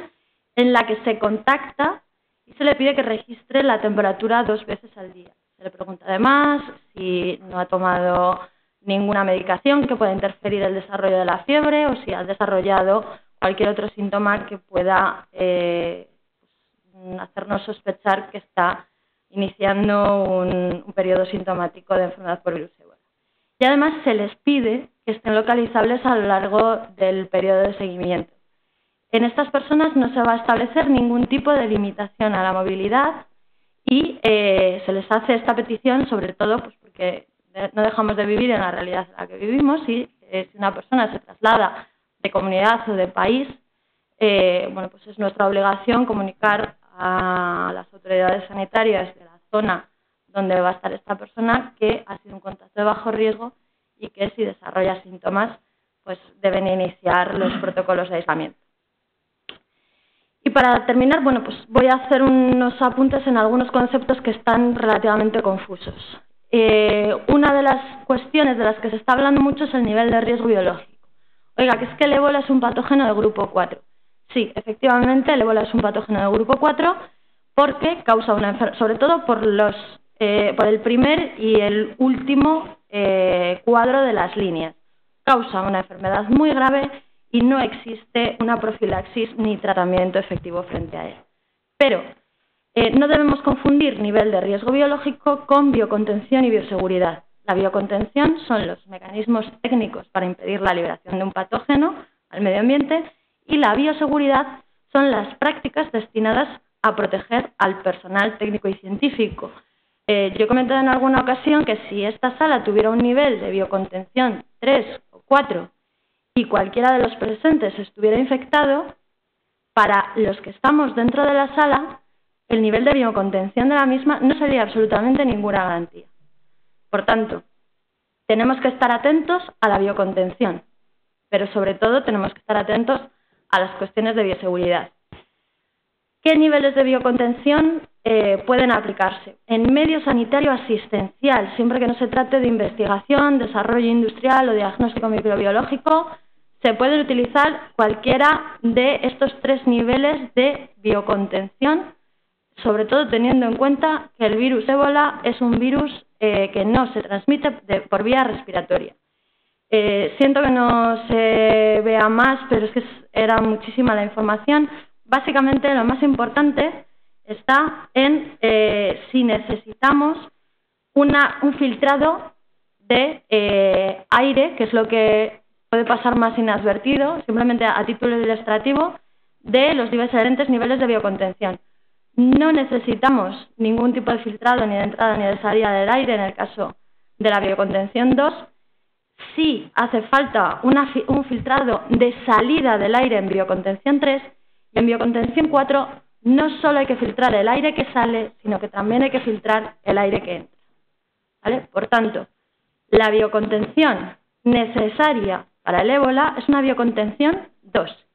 en la que se contacta y se le pide que registre la temperatura 2 veces al día. Se le pregunta además si no ha tomado ninguna medicación que pueda interferir el desarrollo de la fiebre o si ha desarrollado cualquier otro síntoma que pueda hacernos sospechar que está iniciando un periodo sintomático de enfermedad por virus ébola. Y además se les pide que estén localizables a lo largo del periodo de seguimiento. En estas personas no se va a establecer ningún tipo de limitación a la movilidad y se les hace esta petición sobre todo pues porque no dejamos de vivir en la realidad en la que vivimos y si una persona se traslada de comunidad o de país, pues es nuestra obligación comunicar a las autoridades sanitarias de la zona donde va a estar esta persona que ha sido un contacto de bajo riesgo y que si desarrolla síntomas pues deben iniciar los protocolos de aislamiento. Y para terminar, pues voy a hacer unos apuntes en algunos conceptos que están relativamente confusos. Una de las cuestiones de las que se está hablando mucho es el nivel de riesgo biológico. Oiga, que es que el ébola es un patógeno de grupo 4. Sí, efectivamente, el ébola es un patógeno de grupo 4 porque causa una enfermedad, sobre todo por el primer y el último cuadro de las líneas. Causa una enfermedad muy grave y no existe una profilaxis ni tratamiento efectivo frente a él. Pero no debemos confundir nivel de riesgo biológico con biocontención y bioseguridad. La biocontención son los mecanismos técnicos para impedir la liberación de un patógeno al medio ambiente y la bioseguridad son las prácticas destinadas a proteger al personal técnico y científico. Yo he comentado en alguna ocasión que si esta sala tuviera un nivel de biocontención 3 o 4 y cualquiera de los presentes estuviera infectado, para los que estamos dentro de la sala, el nivel de biocontención de la misma no sería absolutamente ninguna garantía. Por tanto, tenemos que estar atentos a la biocontención, pero sobre todo tenemos que estar atentos a las cuestiones de bioseguridad. ¿Qué niveles de biocontención pueden aplicarse? En medio sanitario asistencial, siempre que no se trate de investigación, desarrollo industrial o diagnóstico microbiológico, se pueden utilizar cualquiera de estos 3 niveles de biocontención, sobre todo teniendo en cuenta que el virus ébola es un virus que no se transmite por vía respiratoria. Siento que no se vea más, pero es que era muchísima la información. Básicamente lo más importante está en si necesitamos un filtrado de aire, que es lo que puede pasar más inadvertido, simplemente a título ilustrativo, de los diferentes niveles de biocontención. No necesitamos ningún tipo de filtrado ni de entrada ni de salida del aire en el caso de la biocontención 2. Sí hace falta un filtrado de salida del aire en biocontención 3 y en biocontención 4 no solo hay que filtrar el aire que sale, sino que también hay que filtrar el aire que entra. ¿Vale? Por tanto, la biocontención necesaria para el ébola es una biocontención 2,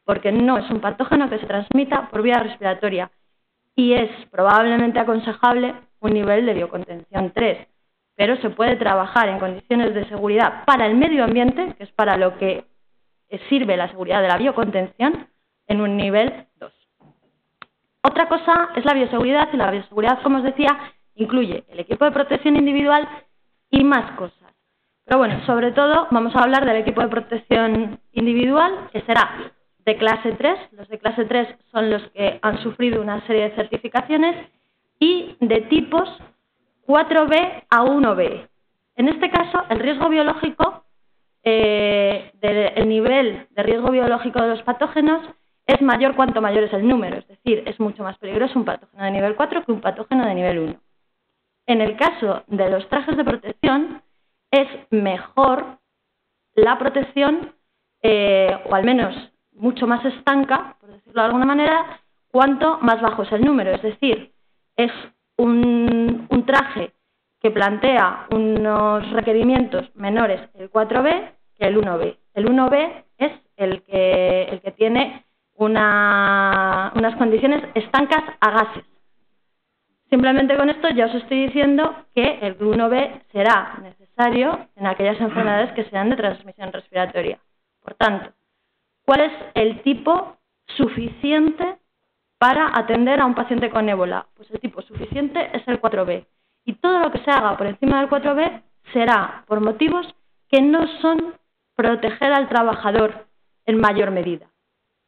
porque no es un patógeno que se transmita por vía respiratoria y es probablemente aconsejable un nivel de biocontención 3, pero se puede trabajar en condiciones de seguridad para el medio ambiente, que es para lo que sirve la seguridad de la biocontención en un nivel 2. Otra cosa es la bioseguridad, y la bioseguridad, como os decía, incluye el equipo de protección individual y más cosas. Pero bueno, sobre todo vamos a hablar del equipo de protección individual, que será de clase 3. Los de clase 3 son los que han sufrido una serie de certificaciones, y de tipos 4B a 1B. En este caso, el riesgo biológico, el nivel de riesgo biológico de los patógenos es mayor cuanto mayor es el número, es decir, es mucho más peligroso un patógeno de nivel 4 que un patógeno de nivel 1. En el caso de los trajes de protección, es mejor la protección, o al menos mucho más estanca, por decirlo de alguna manera, cuanto más bajo es el número, es decir, es un traje que plantea unos requerimientos menores el 4B que el 1B. El 1B es el que tiene unas condiciones estancas a gases. Simplemente con esto ya os estoy diciendo que el 1B será necesario en aquellas enfermedades que sean de transmisión respiratoria. Por tanto, ¿cuál es el tipo suficiente para atender a un paciente con ébola? Pues el tipo suficiente es el 4B. Y todo lo que se haga por encima del 4B será por motivos que no son proteger al trabajador en mayor medida.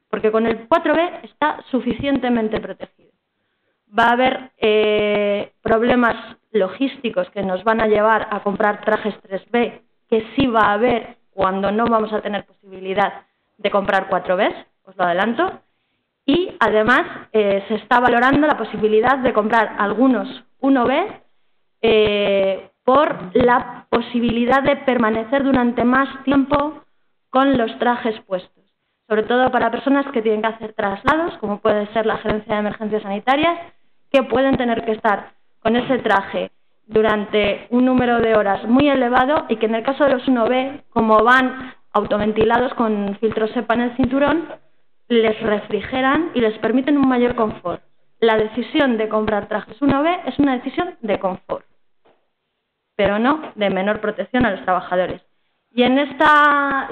Porque con el 4B está suficientemente protegido. Va a haber problemas logísticos que nos van a llevar a comprar trajes 3B, que sí va a haber cuando no vamos a tener posibilidad de comprar 4Bs, os lo adelanto. Y además se está valorando la posibilidad de comprar algunos 1B por la posibilidad de permanecer durante más tiempo con los trajes puestos. Sobre todo para personas que tienen que hacer traslados, como puede ser la gerencia de emergencias sanitarias, que pueden tener que estar con ese traje durante un número de horas muy elevado, y que en el caso de los 1B, como van autoventilados con filtros HEPA en el cinturón, les refrigeran y les permiten un mayor confort. La decisión de comprar trajes 1B es una decisión de confort, pero no de menor protección a los trabajadores. Y en esta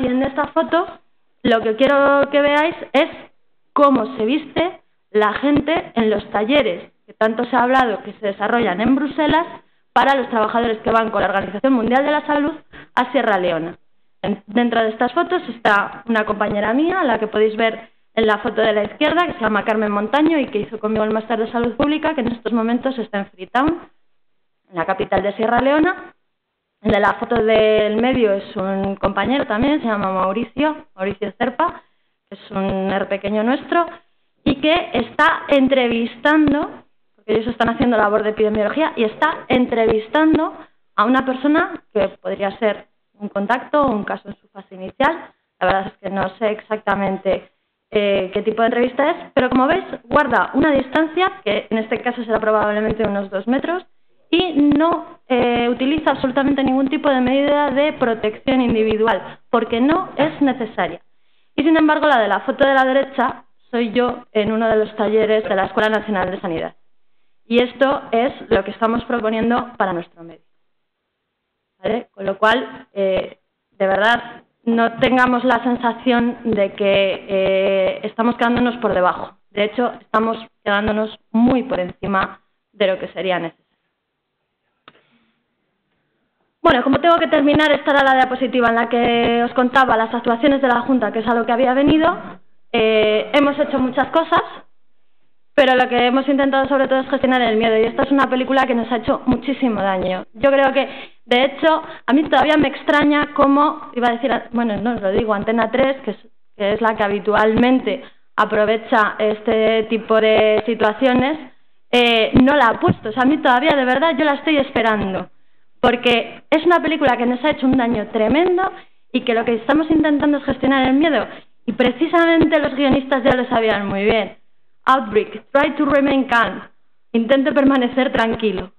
foto lo que quiero que veáis es cómo se viste la gente en los talleres que tanto se ha hablado que se desarrollan en Bruselas para los trabajadores que van con la Organización Mundial de la Salud a Sierra Leona. Dentro de estas fotos está una compañera mía, la que podéis ver en la foto de la izquierda, que se llama Carmen Montaño y que hizo conmigo el máster de Salud Pública, que en estos momentos está en Freetown, en la capital de Sierra Leona. El de la foto del medio es un compañero también, se llama Mauricio Cerpa, que es un pequeño nuestro, y que está entrevistando, porque ellos están haciendo labor de epidemiología, y está entrevistando a una persona que podría ser un contacto o un caso en su fase inicial. La verdad es que no sé exactamente qué tipo de entrevista es, pero como veis guarda una distancia, que en este caso será probablemente unos 2 metros, y no utiliza absolutamente ningún tipo de medida de protección individual, porque no es necesaria. Y sin embargo, la de la foto de la derecha soy yo en uno de los talleres de la Escuela Nacional de Sanidad. Y esto es lo que estamos proponiendo para nuestro medio. ¿Vale? Con lo cual, de verdad, no tengamos la sensación de que estamos quedándonos por debajo. De hecho, estamos quedándonos muy por encima de lo que sería necesario. Bueno, como tengo que terminar, esta era la diapositiva en la que os contaba las actuaciones de la Junta, que es a lo que había venido. Hemos hecho muchas cosas, pero lo que hemos intentado sobre todo es gestionar el miedo, y esta es una película que nos ha hecho muchísimo daño. Yo creo que, de hecho, a mí todavía me extraña cómo, iba a decir, bueno, no os lo digo, Antena 3, que es la que habitualmente aprovecha este tipo de situaciones, no la ha puesto. O sea, a mí todavía, de verdad, yo la estoy esperando, porque es una película que nos ha hecho un daño tremendo y que lo que estamos intentando es gestionar el miedo. Y precisamente los guionistas ya lo sabían muy bien. Outbreak, try to remain calm. Intente permanecer tranquilo.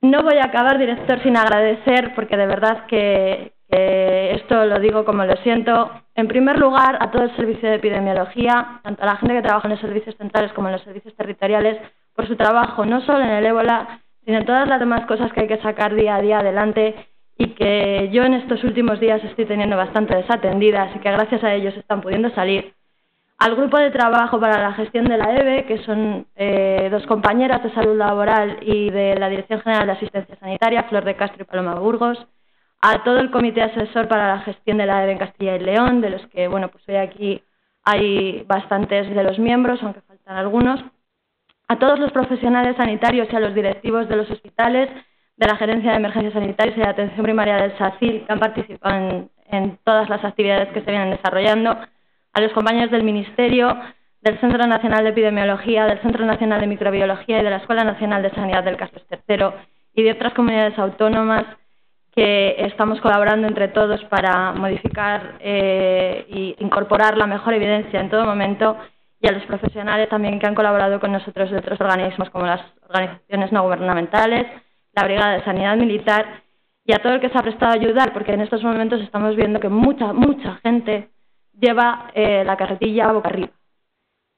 No voy a acabar, director, sin agradecer, porque de verdad que esto lo digo como lo siento. En primer lugar, a todo el servicio de epidemiología, tanto a la gente que trabaja en los servicios centrales como en los servicios territoriales, por su trabajo, no solo en el ébola, sino en todas las demás cosas que hay que sacar día a día adelante, y que yo en estos últimos días estoy teniendo bastante desatendidas y que gracias a ellos están pudiendo salir. Al grupo de trabajo para la gestión de la EVE, que son 2 compañeras de salud laboral y de la Dirección General de Asistencia Sanitaria, Flor de Castro y Paloma Burgos, a todo el comité asesor para la gestión de la EVE en Castilla y León, de los que, bueno, pues hoy aquí hay bastantes de los miembros, aunque faltan algunos, a todos los profesionales sanitarios y a los directivos de los hospitales, de la Gerencia de Emergencias Sanitarias y de Atención Primaria del SACIL, que han participado en todas las actividades que se vienen desarrollando, a los compañeros del Ministerio, del Centro Nacional de Epidemiología, del Centro Nacional de Microbiología y de la Escuela Nacional de Sanidad del Carlos III y de otras comunidades autónomas que estamos colaborando entre todos para modificar e incorporar la mejor evidencia en todo momento, y a los profesionales también que han colaborado con nosotros de otros organismos como las organizaciones no gubernamentales, la Brigada de Sanidad Militar y a todo el que se ha prestado a ayudar, porque en estos momentos estamos viendo que mucha gente lleva la carretilla boca arriba.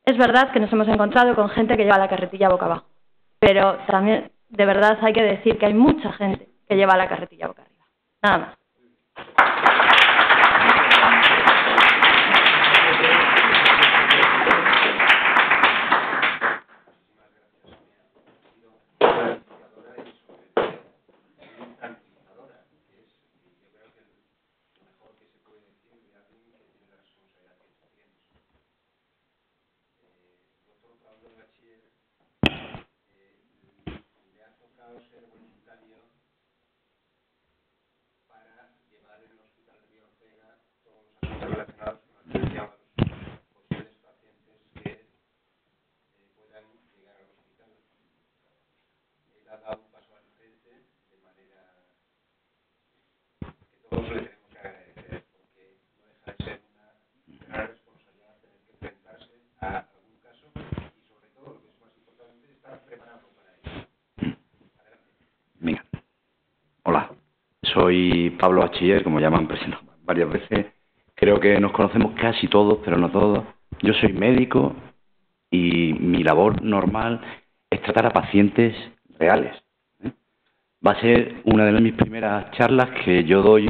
Es verdad que nos hemos encontrado con gente que lleva la carretilla boca abajo, pero también de verdad hay que decir que hay mucha gente que lleva la carretilla boca arriba. Nada más. Venga. Hola, soy Pablo Bachiller, como ya me han presentado varias veces. Creo que nos conocemos casi todos, pero no todos. Yo soy médico y mi labor normal es tratar a pacientes reales. Va a ser una de mis primeras charlas que yo doy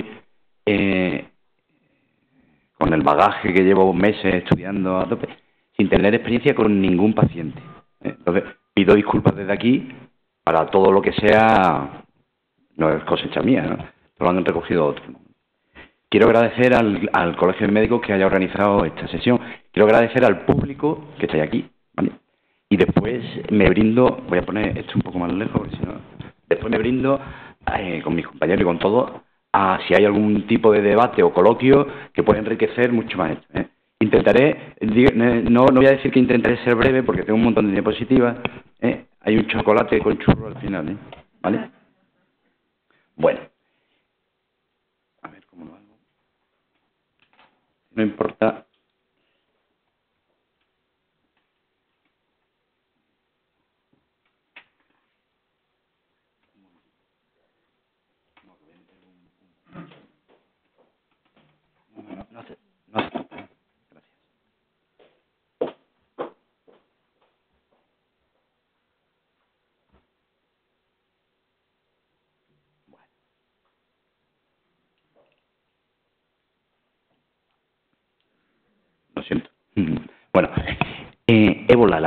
con el bagaje que llevo meses estudiando a tope, sin tener experiencia con ningún paciente. Entonces, pido disculpas desde aquí para todo lo que sea, no es cosecha mía, ¿no? Lo han recogido otros. Quiero agradecer al Colegio de Médicos que haya organizado esta sesión. Quiero agradecer al público que está aquí, ¿vale? Y después me brindo, voy a poner esto un poco más lejos, porque si no, después me brindo con mis compañeros y con todos a si hay algún tipo de debate o coloquio que pueda enriquecer mucho más esto, ¿eh? Intentaré, no voy a decir que intentaré ser breve porque tengo un montón de diapositivas, ¿eh? Hay un chocolate con churro al final, ¿eh? ¿Vale? Bueno. A ver cómo lo hago. No importa. No hace falta. Gracias. Bueno. Lo siento. Bueno, ébola,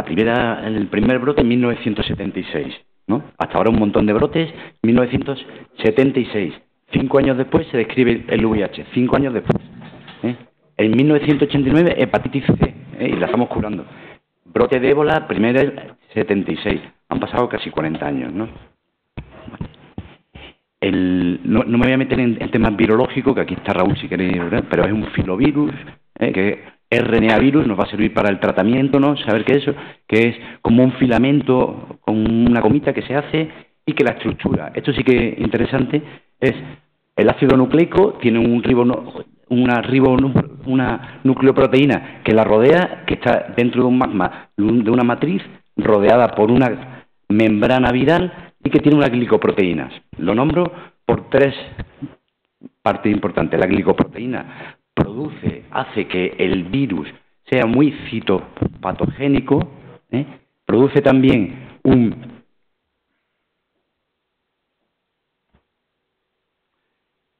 el primer brote en 1976, ¿no? Hasta ahora un montón de brotes, 1976. 5 años después se describe el VIH, 5 años después. En 1989, hepatitis C, y la estamos curando. Brote de ébola, primero el 76. Han pasado casi 40 años, ¿no? No me voy a meter en temas virológicos, que aquí está Raúl si queréis, ¿verdad? Pero es un filovirus, que RNA virus, nos va a servir para el tratamiento, ¿no? Saber que eso, que es como un filamento con una gomita que se hace y que la estructura, esto sí que es interesante, es el ácido nucleico, tiene una nucleoproteína que la rodea, que está dentro de un magma, de una matriz rodeada por una membrana viral y que tiene unas glicoproteínas. Lo nombro por 3 partes importantes. La glicoproteína hace que el virus sea muy citopatogénico, produce también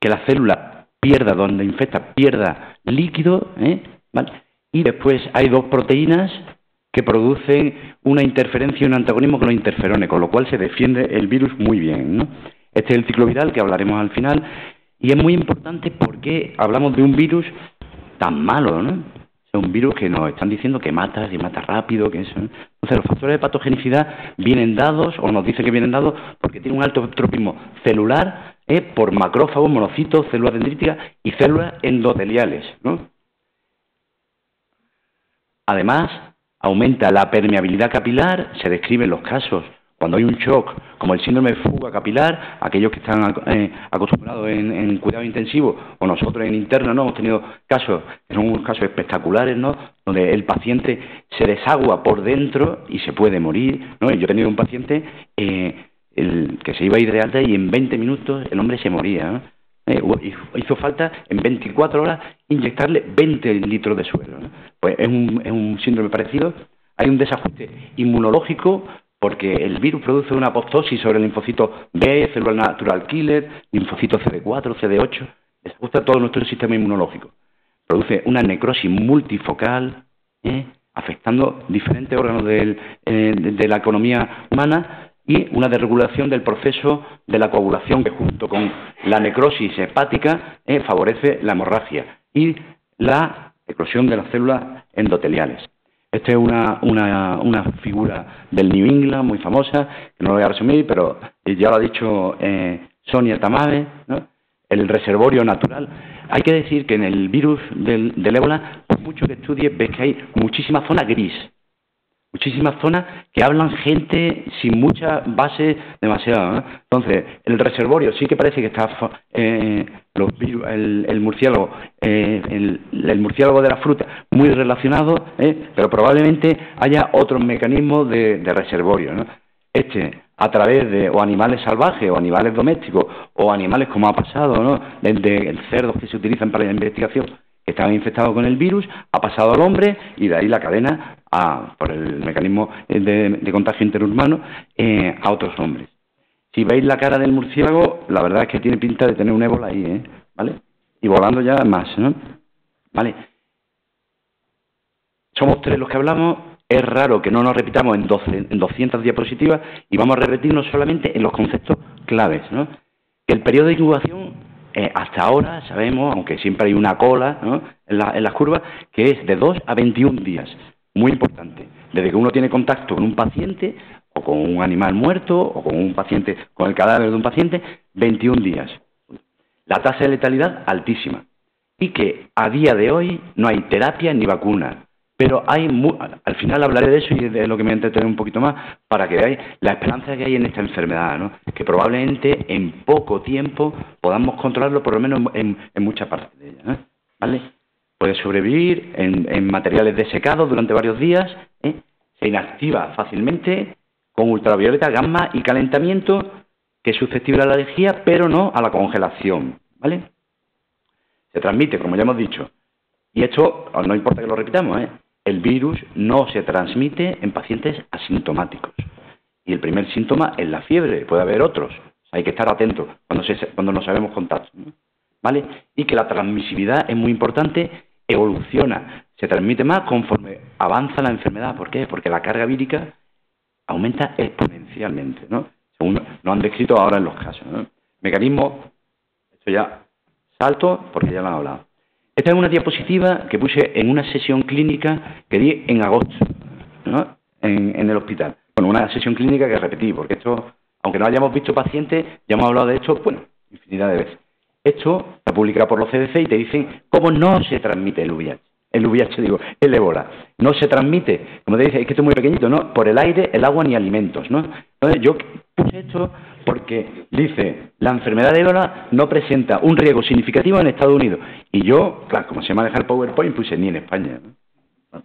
que la célula pierda, donde infecta, pierda líquido, ¿vale? Y después hay dos proteínas que producen una interferencia y un antagonismo con los interferones, con lo cual se defiende el virus muy bien, ¿no? Este es el ciclo viral que hablaremos al final, y es muy importante porque hablamos de un virus tan malo, ¿no? Es un virus que nos están diciendo que mata, y mata rápido, que eso, ¿no? Entonces los factores de patogenicidad vienen dados, o nos dicen que vienen dados, porque tiene un alto tropismo celular, por macrófagos, monocitos, células dendríticas y células endoteliales, ¿no? Además, aumenta la permeabilidad capilar, se describen los casos cuando hay un shock, como el síndrome de fuga capilar, aquellos que están acostumbrados en cuidado intensivo, o nosotros en interna, ¿no? Hemos tenido casos, que son unos casos espectaculares, ¿no? Donde el paciente se desagua por dentro y se puede morir, ¿no? Y yo he tenido un paciente que se iba a ir de alta y en 20 minutos el hombre se moría, ¿no? Hizo falta en 24 horas inyectarle 20 litros de suero, ¿no? Pues es un síndrome parecido. Hay un desajuste inmunológico porque el virus produce una apoptosis sobre el linfocito B, célula natural killer, linfocito CD4, CD8, desajusta todo nuestro sistema inmunológico. Produce una necrosis multifocal, afectando diferentes órganos de la economía humana, y una desregulación del proceso de la coagulación que junto con la necrosis hepática favorece la hemorragia y la eclosión de las células endoteliales. Esta es una figura del New England muy famosa, que no lo voy a resumir, pero ya lo ha dicho Sonia Tamabe, ¿no? El reservorio natural. Hay que decir que en el virus del ébola, por mucho que estudies, ves que hay muchísimas zonas gris. Muchísimas zonas que hablan gente sin mucha base demasiado, ¿no? Entonces, el reservorio sí que parece que está los virus, el murciélago, el murciélago de la fruta muy relacionado, pero probablemente haya otros mecanismos de reservorio, ¿no? A través de o animales salvajes o animales domésticos o animales como ha pasado, ¿no? Desde cerdos que se utilizan para la investigación que estaban infectados con el virus, ha pasado al hombre y de ahí la cadena por el mecanismo de contagio interhumano a otros hombres. Si veis la cara del murciélago, la verdad es que tiene pinta de tener un ébola ahí, ¿vale? Y volando ya más, ¿no? ¿Vale? Somos 3 los que hablamos, es raro que no nos repitamos en 200 diapositivas y vamos a repetirnos solamente en los conceptos claves, ¿no? Que el periodo de incubación, hasta ahora sabemos, aunque siempre hay una cola, ¿no? en las curvas, que es de 2 a 21 días. Muy importante. Desde que uno tiene contacto con un paciente, o con un animal muerto, o con un paciente, con el cadáver de un paciente, 21 días. La tasa de letalidad altísima. Y que a día de hoy no hay terapia ni vacuna. Pero hay, al final hablaré de eso y de lo que me entretengo un poquito más, para que veáis la esperanza que hay en esta enfermedad, ¿no? Que probablemente en poco tiempo podamos controlarlo, por lo menos en mucha parte de ella, ¿no? ¿Vale? Puede sobrevivir en materiales desecados durante varios días, se inactiva fácilmente con ultravioleta, gamma y calentamiento, que es susceptible a la alergia, pero no a la congelación, ¿vale? Se transmite, como ya hemos dicho, y esto no importa que lo repitamos, el virus no se transmite en pacientes asintomáticos. Y el primer síntoma es la fiebre, puede haber otros. Hay que estar atentos cuando no sabemos contacto, ¿no? ¿Vale? Y que la transmisibilidad es muy importante, evoluciona, se transmite más conforme avanza la enfermedad. ¿Por qué? Porque la carga vírica aumenta exponencialmente, ¿no? Según nos han descrito ahora en los casos, ¿no? Mecanismo, esto ya salto porque ya lo han hablado. Esta es una diapositiva que puse en una sesión clínica que di en agosto, ¿no? En el hospital. Bueno, una sesión clínica que repetí, porque esto, aunque no hayamos visto pacientes, ya hemos hablado de esto, bueno, infinidad de veces. Esto está publicado por los CDC y te dicen cómo no se transmite el VIH. El ébola. No se transmite, como te dice, es que esto es muy pequeñito, ¿no? Por el aire, el agua ni alimentos, ¿no? Entonces yo puse esto porque dice, la enfermedad de ébola no presenta un riesgo significativo en Estados Unidos. Y yo, claro, como se maneja el PowerPoint, puse ni en España, ¿no?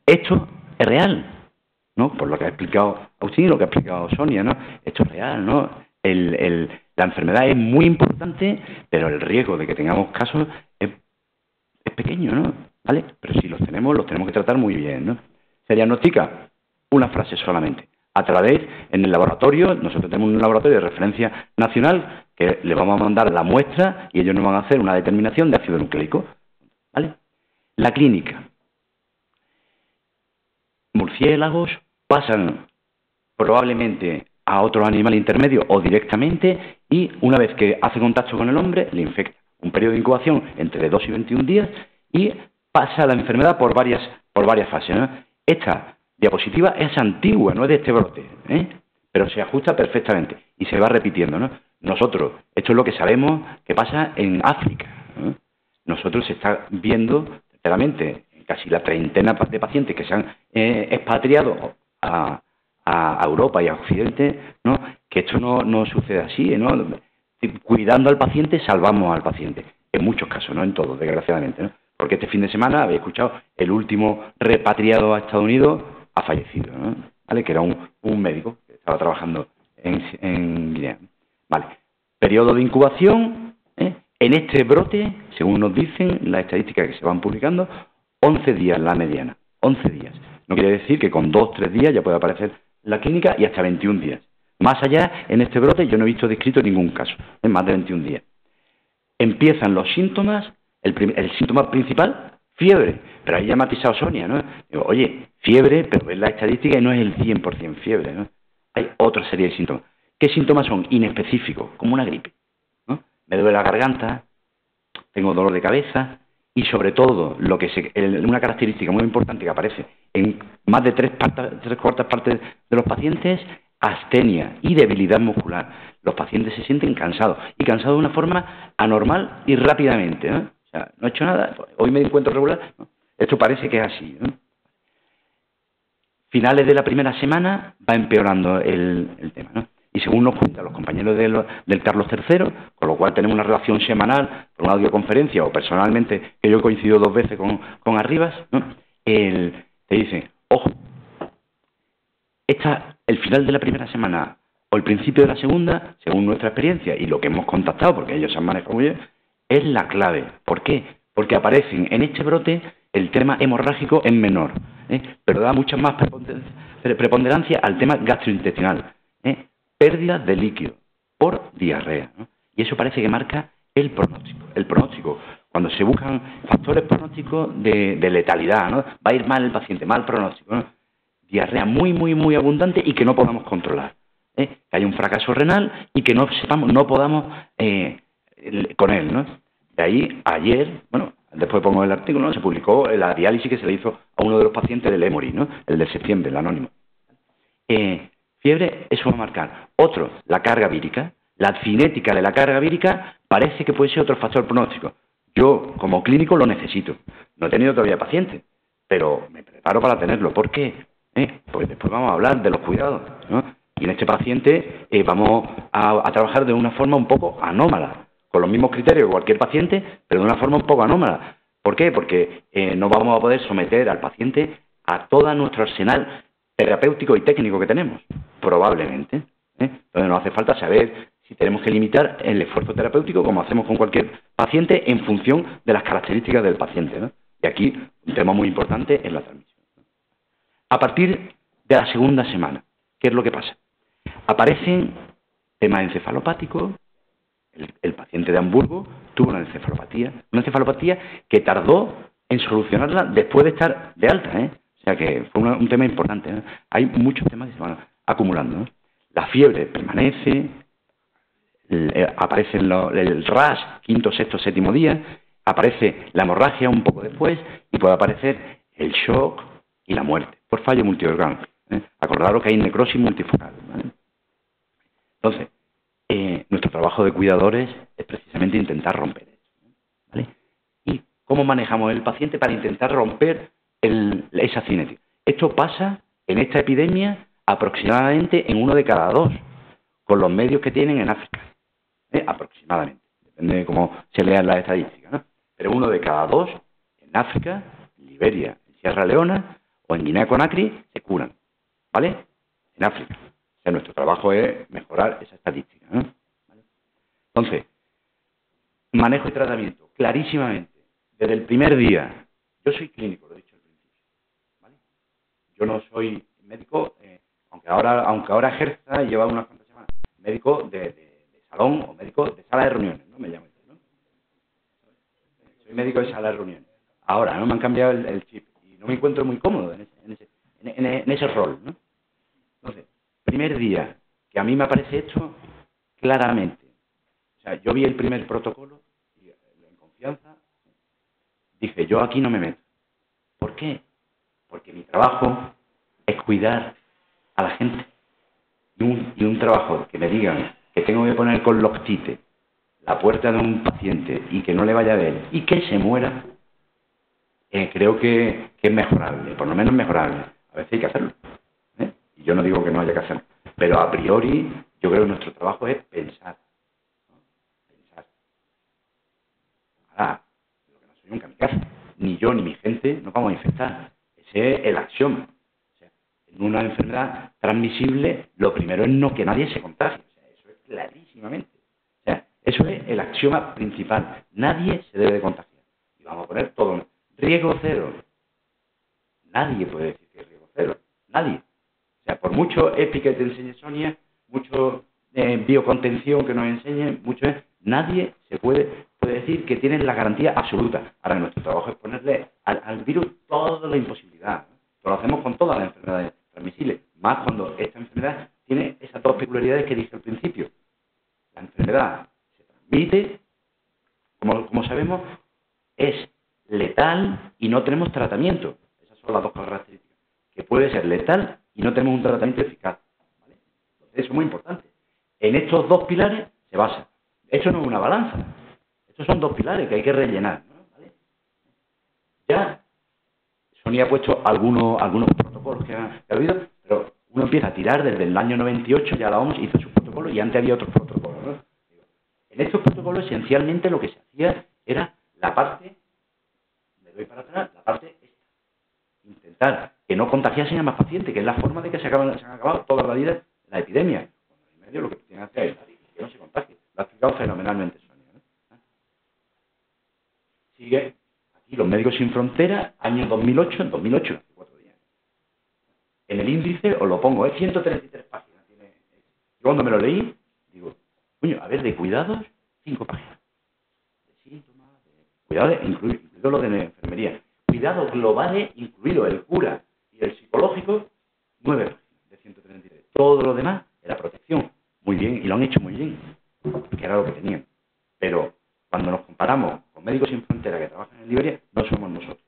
Esto es real, ¿no? Por lo que ha explicado Agustín y lo que ha explicado Sonia, ¿no? Esto es real, ¿no? La enfermedad es muy importante, pero el riesgo de que tengamos casos es pequeño, ¿no? ¿Vale? Pero si los tenemos que tratar muy bien, ¿no? Se diagnostica una frase solamente. A través, en el laboratorio, nosotros tenemos un laboratorio de referencia nacional que le vamos a mandar la muestra y ellos nos van a hacer una determinación de ácido nucleico. ¿Vale? La clínica. Murciélagos pasan probablemente a otro animal intermedio o directamente, y una vez que hace contacto con el hombre, le infecta. Un periodo de incubación entre 2 y 21 días y pasa la enfermedad por varias fases, ¿no? Esta diapositiva es antigua, no es de este brote, pero se ajusta perfectamente y se va repitiendo, ¿no? Nosotros, esto es lo que sabemos que pasa en África, ¿no? Nosotros se está viendo claramente en casi la treintena de pacientes que se han expatriado a Europa y a Occidente, ¿no? Que esto no sucede así, ¿no? Cuidando al paciente salvamos al paciente, en muchos casos, no en todos, desgraciadamente, ¿no? Porque este fin de semana habéis escuchado, el último repatriado a Estados Unidos ha fallecido, ¿no? ¿Vale? Que era un médico que estaba trabajando en Guinea. Vale. Periodo de incubación, en este brote, según nos dicen las estadísticas que se van publicando, 11 días la mediana, 11 días. No quiere decir que con 2-3 días ya pueda aparecer la clínica y hasta 21 días. Más allá, en este brote yo no he visto descrito ningún caso, en más de 21 días. Empiezan los síntomas, el síntoma principal, fiebre. Pero ahí ya ha matizado Sonia, ¿no? Digo, oye, fiebre, pero ves la estadística y no es el 100% fiebre, ¿no? Hay otra serie de síntomas. ¿Qué síntomas son? Inespecíficos, como una gripe, ¿no? Me duele la garganta, tengo dolor de cabeza y sobre todo, una característica muy importante que aparece en más de 3/4 partes de los pacientes, astenia y debilidad muscular. Los pacientes se sienten cansados y cansados de una forma anormal y rápidamente, ¿no? O sea, no he hecho nada, hoy me encuentro regular, ¿no? Esto parece que es así, ¿no? Finales de la primera semana va empeorando el tema, ¿no? Y según nos cuentan los compañeros del Carlos III, con lo cual tenemos una relación semanal por una audioconferencia o personalmente, que yo he coincidido 2 veces con Arribas, ¿no? Te dicen, ojo, el final de la primera semana o el principio de la segunda, según nuestra experiencia y lo que hemos contactado, porque ellos se han manejado muy bien, es la clave. ¿Por qué? Porque aparecen en este brote el tema hemorrágico en menor, pero da mucha más preponderancia al tema gastrointestinal, pérdida de líquido por diarrea, ¿no? Y eso parece que marca el pronóstico. El pronóstico, cuando se buscan factores pronósticos de letalidad, ¿no? Va a ir mal el paciente, mal pronóstico, ¿no? Diarrea muy, muy, muy abundante y que no podamos controlar, que haya un fracaso renal y que no podamos con él, ¿no? De ahí, ayer, bueno, después pongo el artículo, ¿no? Se publicó la diálisis que se le hizo a uno de los pacientes del Emory, ¿no? El de septiembre, el anónimo. Fiebre, eso va a marcar. Otro, la carga vírica. La cinética de la carga vírica parece que puede ser otro factor pronóstico. Yo, como clínico, lo necesito. No he tenido todavía pacientes, pero me preparo para tenerlo. ¿Por qué? Pues después vamos a hablar de los cuidados, ¿no? Y en este paciente vamos a trabajar de una forma un poco anómala, con los mismos criterios que cualquier paciente, pero de una forma un poco anómala. ¿Por qué? Porque no vamos a poder someter al paciente a todo nuestro arsenal terapéutico y técnico que tenemos, probablemente. Entonces nos hace falta saber si tenemos que limitar el esfuerzo terapéutico, como hacemos con cualquier paciente, en función de las características del paciente, ¿no? Y aquí un tema muy importante es la transmisión. A partir de la segunda semana, ¿qué es lo que pasa? Aparecen temas encefalopáticos. El paciente de Hamburgo tuvo una encefalopatía que tardó en solucionarla después de estar de alta, O sea que fue un tema importante, ¿no? Hay muchos temas que se van acumulando, ¿no? La fiebre permanece, aparece el RAS, 5º, 6º, 7º día, aparece la hemorragia un poco después y puede aparecer el shock y la muerte por fallo multiorgánico. Acordaros que hay necrosis multifocal, ¿vale? Entonces, nuestro trabajo de cuidadores es precisamente intentar romper eso, ¿vale? ¿Y cómo manejamos el paciente para intentar romper esa cinética? Esto pasa en esta epidemia aproximadamente en 1 de cada 2, con los medios que tienen en África, aproximadamente, depende de cómo se lean las estadísticas, ¿no? Pero 1 de cada 2 en África, en Liberia, en Sierra Leona o en Guinea-Conakry se curan, ¿vale? En África. O sea, nuestro trabajo es mejorar esa estadística, ¿no? ¿Vale? Entonces, manejo y tratamiento, clarísimamente, desde el primer día. Yo soy clínico, lo he dicho al principio, ¿vale? Yo no soy médico, aunque ahora ejerza y lleva unas cuantas semanas, médico de salón o médico de sala de reuniones, ¿no? Me llamo yo, ¿no? Soy médico de sala de reuniones. Ahora, ¿no? Me han cambiado el chip y no me encuentro muy cómodo en ese rol, ¿no? Entonces, primer día que a mí me aparece esto claramente. O sea, yo vi el primer protocolo y en confianza dije, yo aquí no me meto. ¿Por qué? Porque mi trabajo es cuidar a la gente. Y un trabajo que me digan que tengo que poner con loctite la puerta de un paciente y que no le vaya a ver y que se muera, creo que es mejorable, por lo menos mejorable. A veces hay que hacerlo, ¿eh? Y yo no digo que no haya que hacerlo, pero a priori yo creo que nuestro trabajo es pensar, ¿no? Pensar. Ahora, lo que no soy un kamikaze, ni yo ni mi gente nos vamos a infectar. Ese es el axioma. O sea, en una enfermedad transmisible, lo primero es no que nadie se contagie. O sea, eso es clarísimamente. O sea, eso es el axioma principal. Nadie se debe de contagiar. Y vamos a poner todo. Riesgo cero. Nadie puede decir que es riesgo cero. Nadie. O sea, por mucho EPI que te enseñe Sonia, mucho biocontención que nos enseñe, nadie se puede decir que tienen la garantía absoluta. Ahora, nuestro trabajo es ponerle al virus toda la imposibilidad, ¿no? Lo hacemos con todas las enfermedades transmisibles, más cuando esta enfermedad tiene esas dos peculiaridades que dije al principio. La enfermedad se transmite, como sabemos, es letal y no tenemos tratamiento. Esas son las dos características. Que puede ser letal y no tenemos un tratamiento eficaz, ¿vale? Entonces, eso es muy importante. En estos dos pilares se basa. Esto no es una balanza. Estos son dos pilares que hay que rellenar, ¿no? ¿Vale? Ya Sonia ha puesto algunos protocolos que ha habido, pero uno empieza a tirar desde el año 98, ya la OMS hizo sus protocolos y antes había otros protocolos, ¿no? En estos protocolos esencialmente lo que se hacía era la parte, me doy para atrás, la parte esta. Intentar que no contagiasen a más pacientes, que es la forma de que se han acabado toda la vida la epidemia. Cuando en medio lo que tiene que hacer es que no se contagie. Lo ha explicado fenomenalmente Sonia, ¿no? Sigue aquí los Médicos Sin Fronteras, año 2008, en 2008, hace 4 días. En el índice os lo pongo, es 133 páginas. Yo cuando me lo leí, digo, coño, a ver, de cuidados, 5 páginas. De síntomas, de cuidados, incluido lo de la enfermería. Cuidados globales, incluido el cura y el psicológico, 9 páginas de 133. Todo lo demás era protección. Muy bien, y lo han hecho muy bien, porque era lo que tenían. Pero cuando nos comparamos con Médicos Sin Fronteras que trabajan en Liberia, no somos nosotros.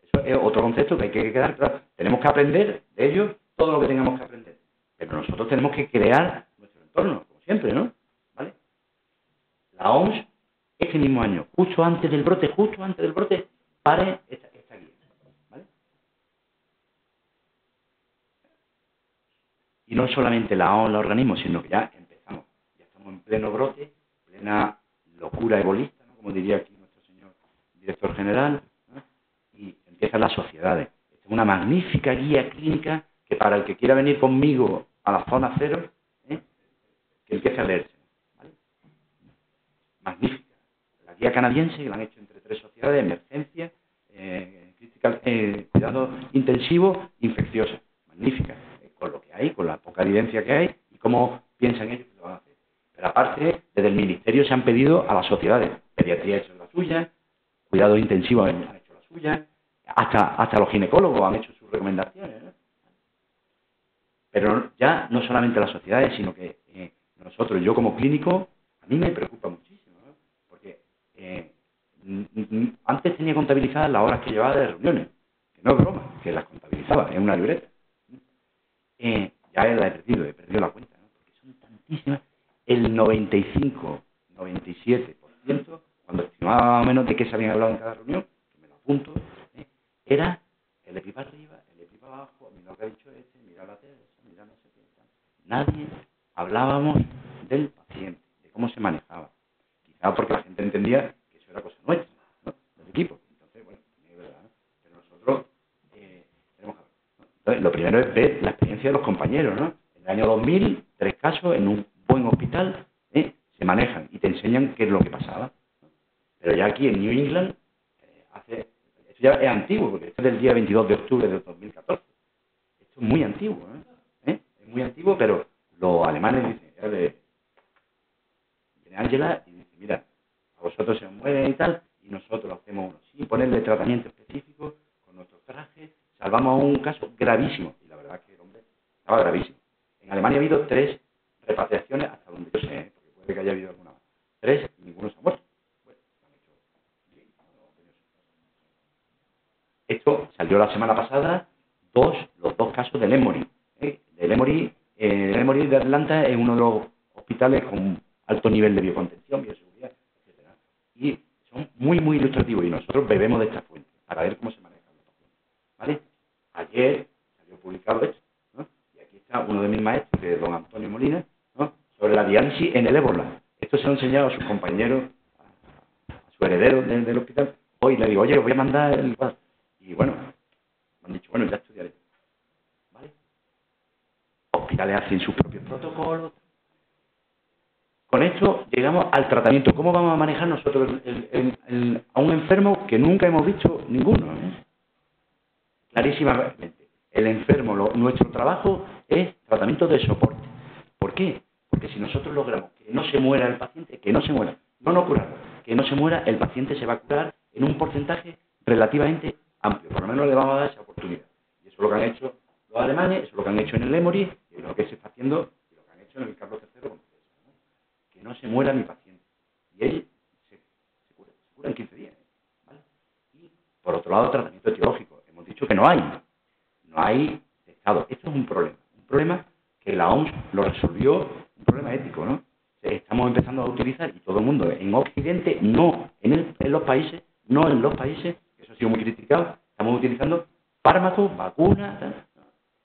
Eso es otro concepto que hay que quedar claro. Tenemos que aprender de ellos todo lo que tengamos que aprender. Pero nosotros tenemos que crear nuestro entorno, como siempre, ¿no? ¿Vale? La OMS, ese mismo año, justo antes del brote, pare esta guía. ¿Vale? Y no solamente la OMS, los organismos, sino que ya estamos en pleno brote, plena locura ebolista, ¿no? Como diría aquí nuestro señor director general, ¿no? Y empiezan las sociedades. Esta es una magnífica guía clínica que para el que quiera venir conmigo a la zona cero, que empiece a leerse, ¿vale? Magnífica. La guía canadiense, que la han hecho entre 3 sociedades, emergencia, cuidado intensivo, infecciosa. Magnífica. Con lo que hay, con la poca evidencia que hay y cómo piensan ellos que lo van a hacer. Pero aparte, desde el Ministerio se han pedido a las sociedades. Pediatría ha hecho la suya, cuidado intensivo han hecho la suya, hasta los ginecólogos han hecho sus recomendaciones, ¿no? Pero ya no solamente las sociedades, sino que nosotros, yo como clínico, a mí me preocupa muchísimo, ¿no? Porque antes tenía contabilizadas las horas que llevaba de reuniones, que no es broma, que las contabilizaba en una libreta. Ya la he perdido la cuenta, ¿no? Porque son tantísimas. El 95, 97%, cuando estimaba más o menos de qué se habían hablado en cada reunión, que me lo apunto, era el EPI para arriba, el EPI para abajo, mira lo que ha dicho mira la tele, mira no sé qué. Nadie hablábamos del paciente, de cómo se manejaba. Quizá porque la gente entendía que eso era cosa nuestra, ¿no? Del equipo. Entonces, bueno, es verdad, ¿no? Pero nosotros tenemos que hablar, ¿no? Entonces, lo primero es ver la experiencia de los compañeros, ¿no? En el año 2000, 3 casos en un buen hospital, se manejan y te enseñan qué es lo que pasaba, ¿no? Pero ya aquí en New England, esto ya es antiguo, porque esto es del día 22 de octubre del 2014. Esto es muy antiguo, ¿eh? Es muy antiguo, pero los alemanes dicen, viene Ángela y dice, mira, a vosotros se os muere y tal, y nosotros hacemos uno. Sí, ponerle tratamiento específico con nuestros trajes, salvamos un caso gravísimo. Y la verdad es que el hombre estaba gravísimo. En Alemania ha habido 3 repatriaciones, hasta donde yo sé, porque puede que haya habido alguna más. 3 y ninguno se ha muerto. Bueno, lo han hecho bien. Esto salió la semana pasada, los dos casos del Emory. El Emory de Atlanta es uno de los hospitales con alto nivel de biocontención, bioseguridad, etcétera. Y son muy, muy ilustrativos y nosotros bebemos de esta fuente para ver cómo se manejan los pacientes. ¿Vale? Ayer salió publicado esto, ¿no? Y aquí está uno de mis maestros, que es don Antonio Molina, ¿no? Sobre la diálisis en el ébola. Esto se lo ha enseñado a sus compañeros, a su heredero del hospital. Hoy le digo, oye, os voy a mandar el cuadro. Y bueno, me han dicho, bueno, ya estudiaré. ¿Vale? Hospitales hacen sus propios protocolos. Con esto llegamos al tratamiento. ¿Cómo vamos a manejar nosotros a un enfermo que nunca hemos visto ninguno? Clarísimamente. El enfermo, nuestro trabajo es tratamiento de soporte. ¿Por qué? Porque si nosotros logramos que no se muera el paciente, que no se muera, no curarlo, que no se muera, el paciente se va a curar en un porcentaje relativamente amplio. Por lo menos le vamos a dar esa oportunidad. Y eso es lo que han hecho los alemanes, eso es lo que han hecho en el Emory, y es lo que se está haciendo, y lo que han hecho en el Carlos III, ¿no? Que no se muera mi paciente. Y él se cura en 15 días. ¿Vale? Y, por otro lado, tratamiento etiológico. Hemos dicho que no hay testado. Esto es un problema que la OMS lo resolvió, un problema ético, ¿no? Estamos empezando a utilizar, y todo el mundo en Occidente, no en los países, que eso ha sido muy criticado, estamos utilizando fármacos, vacunas,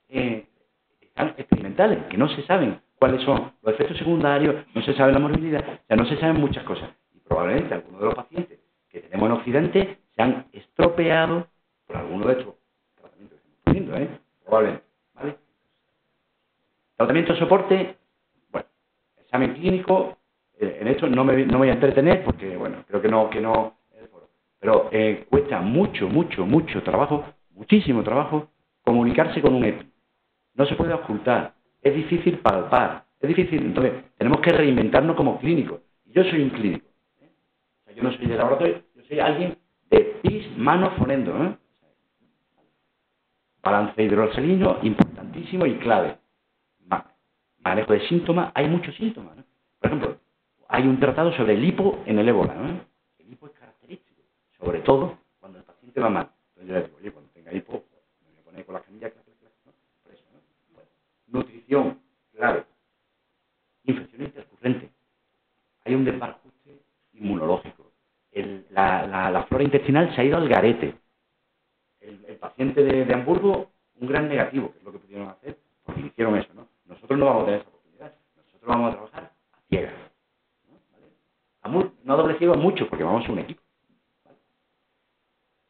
experimentales, que no se saben cuáles son los efectos secundarios, no se sabe la morbilidad, o sea, no se saben muchas cosas. Y probablemente algunos de los pacientes que tenemos en Occidente se han estropeado por alguno de estos tratamientos que estamos poniendo, probablemente, ¿vale? Tratamiento de soporte, bueno, examen clínico, en esto no me voy a entretener porque, bueno, creo que no es el foro. Pero cuesta mucho trabajo, muchísimo trabajo, comunicarse con un EPI. No se puede ocultar, es difícil palpar, es difícil. Entonces, tenemos que reinventarnos como clínicos. Y yo soy un clínico. O sea, yo no soy de laboratorio, yo soy alguien de pis, mano, fonendo. Balance hidroxilino, importantísimo y clave. Manejo de síntomas, hay muchos síntomas, ¿no? Por ejemplo, hay un tratado sobre el hipo en el ébola, ¿no? El hipo es característico, sobre todo cuando el paciente va mal. Entonces yo le digo, oye, cuando tenga hipo, me voy a poner con la camilla, ¿no? Por eso, ¿no? Bueno, nutrición, clave. Infección intercurrente. Hay un desbarajuste inmunológico. La flora intestinal se ha ido al garete. El paciente de Hamburgo, un gran negativo, que es lo que pudieron hacer, porque hicieron eso, ¿no? Nosotros no vamos a tener esa oportunidad. Nosotros vamos a trabajar a ciegas, ¿no? ¿Vale? No a doble ciego mucho, porque vamos a un equipo. ¿Vale?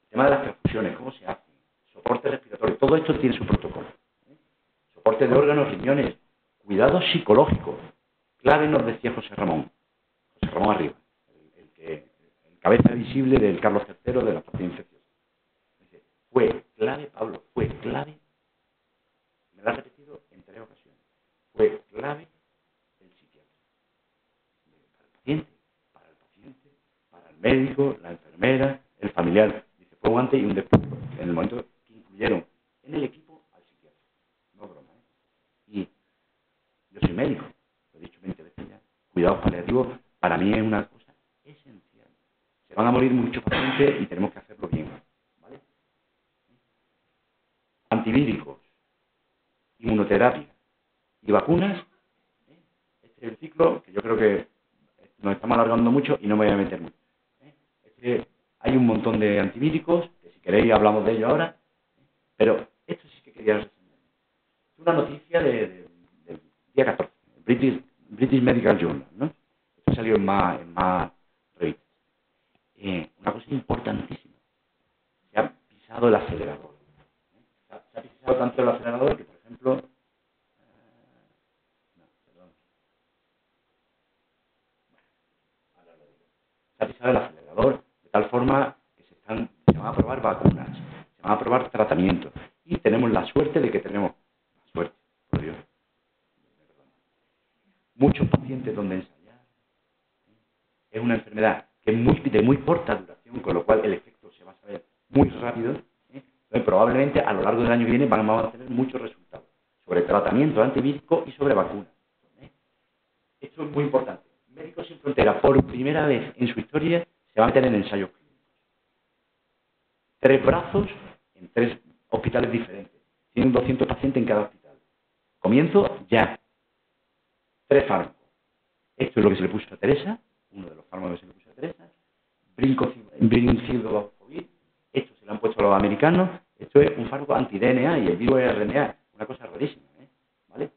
El tema de las transfusiones, cómo se hace, soporte respiratorio, todo esto tiene su protocolo. Soporte de órganos, riñones, cuidado psicológico. Clave nos decía José Ramón Arriba, el cabeza visible del Carlos III de la parte infecciosa. Dice, fue clave, Pablo, fue clave, me lo ha repetido en 3 ocasiones, fue clave el psiquiatra. Para el paciente, para el médico, la enfermera, el familiar. Dice, fue un antes y un después, en el momento que incluyeron en el equipo al psiquiatra. No broma, Y yo soy médico, lo he dicho 20 veces ya. Cuidados paliativos para mí es una cosa esencial. Se van a morir muchos pacientes y tenemos que hacerlo bien, ¿vale? Antivíricos, inmunoterapia y vacunas. Este es el ciclo que yo creo que nos estamos alargando mucho y no me voy a meter mucho. Hay un montón de antivíricos, que si queréis hablamos de ello ahora, pero esto sí que quería reseñar. Es una noticia del día 14, British Medical Journal, ¿no? Esto salió en más revistas. Una cosa importantísima. Se ha pisado el acelerador. Se ha pisado tanto el acelerador que, por ejemplo, se ha pisado el acelerador de tal forma que se van a probar vacunas, se van a probar tratamientos. Y tenemos la suerte de que tenemos, la suerte, por Dios, muchos pacientes donde ensayar, es una enfermedad que es de muy corta duración, con lo cual el efecto se va a saber muy rápido. Entonces, probablemente a lo largo del año que viene vamos a tener muchos resultados sobre tratamiento antivírico y sobre vacunas. Esto es muy importante. Médicos Sin Fronteras, por primera vez en su historia, se va a meter en ensayos clínicos. 3 brazos en 3 hospitales diferentes. Tienen 200 pacientes en cada hospital. Comienzo ya. 3 fármacos. Esto es lo que se le puso a Teresa, uno de los fármacos que se le puso a Teresa. Brincocilobacter. Esto se lo han puesto a los americanos. Esto es un fármaco anti-DNA y el virus es RNA. Una cosa rarísima, ¿vale?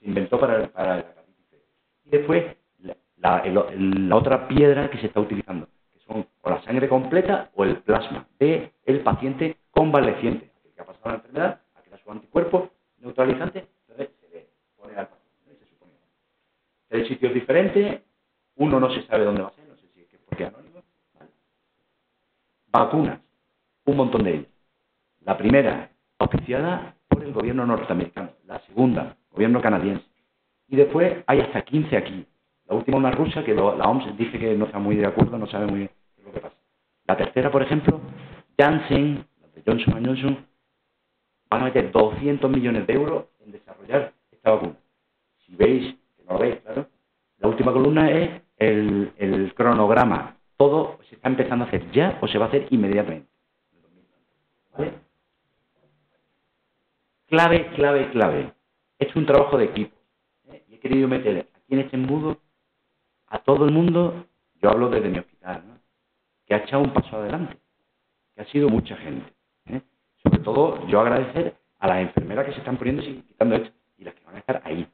Se inventó para la hepatitis C. Y después, la otra piedra que se está utilizando, que son o la sangre completa o el plasma del paciente convaleciente, el que ha pasado la enfermedad, ha creado su anticuerpo neutralizante, entonces se le pone al paciente, se supone. 3 sitios diferentes, uno no se sabe dónde va a ser, no sé si es que porque es anónimo. ¿Vale? Vacunas, un montón de ellas. La primera, auspiciada por el gobierno norteamericano. La segunda, gobierno canadiense. Y después hay hasta 15 aquí. La última una rusa que la OMS dice que no está muy de acuerdo, no sabe muy bien qué es lo que pasa. La tercera, por ejemplo, Janssen, la de Johnson & Johnson, van a meter 200 millones de euros en desarrollar esta vacuna. Si veis, que no lo veis, claro, la última columna es el cronograma. Todo se está empezando a hacer ya o se va a hacer inmediatamente. ¿Vale? Clave. Esto es un trabajo de equipo. Y he querido meter aquí en este embudo a todo el mundo, yo hablo desde mi hospital, ¿no? Que ha echado un paso adelante, que ha sido mucha gente. Sobre todo, yo agradecer a las enfermeras que se están poniendo y quitando esto, y las que van a estar ahí.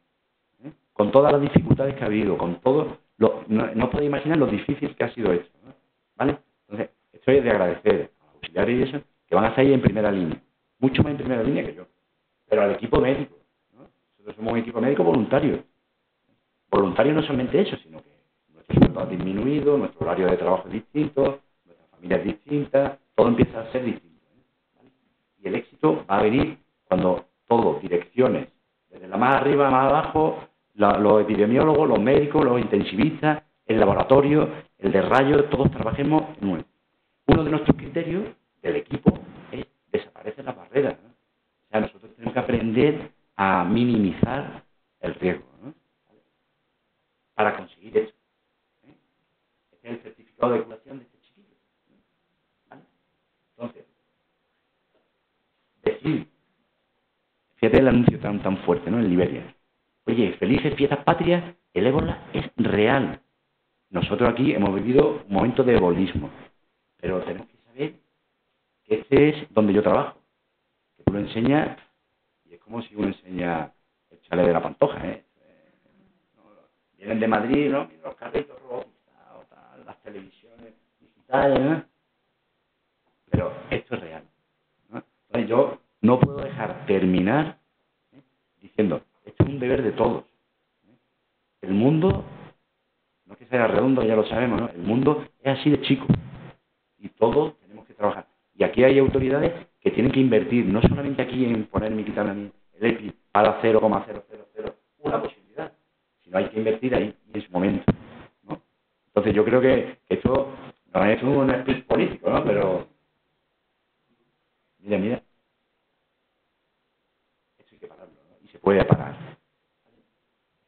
Con todas las dificultades que ha habido, con todo, no podéis imaginar lo difícil que ha sido esto, ¿no? ¿Vale? Entonces, esto es de agradecer a los auxiliares y eso, que van a estar ahí en primera línea, mucho más en primera línea que yo, pero al equipo médico, ¿no? Nosotros somos un equipo médico voluntario. Voluntario no solamente eso, sino que nuestro sueldo ha disminuido, nuestro horario de trabajo es distinto, nuestra familia es distinta, todo empieza a ser distinto. ¿Vale? Y el éxito va a venir cuando todo, direcciones, desde la más arriba a más abajo, los epidemiólogos, los médicos, los intensivistas, el laboratorio, el de rayos, todos trabajemos en uno. Uno de nuestros criterios del equipo es desaparecer las barreras, ¿no? O sea, nosotros tenemos que aprender a minimizar el riesgo, ¿no? Para conseguir eso. Este es el certificado de curación de este chiquillo. ¿Vale? Entonces, decir, fíjate el anuncio tan fuerte, ¿no? En Liberia. Oye, felices fiestas patrias, el ébola es real. Nosotros aquí hemos vivido un momento de ebolismo, pero tenemos que saber que este es donde yo trabajo. Que tú lo enseñas y es como si uno enseña el chale de la Pantoja, Vienen de Madrid, ¿no? Los carritos robotizados, las televisiones digitales, ¿no? Pero esto es real, ¿no? Entonces yo no puedo dejar terminar diciendo, esto es un deber de todos. El mundo, no es que sea redondo, ya lo sabemos, ¿no? El mundo es así de chico y todos tenemos que trabajar. Y aquí hay autoridades que tienen que invertir, no solamente aquí en ponerme y quitarme a mí el EPI para 0,000 una posibilidad, sino hay que invertir ahí y en su momento, ¿no? Entonces yo creo que esto no es un speech político, ¿no? Pero mira, esto hay que pararlo, ¿no? Y se puede parar.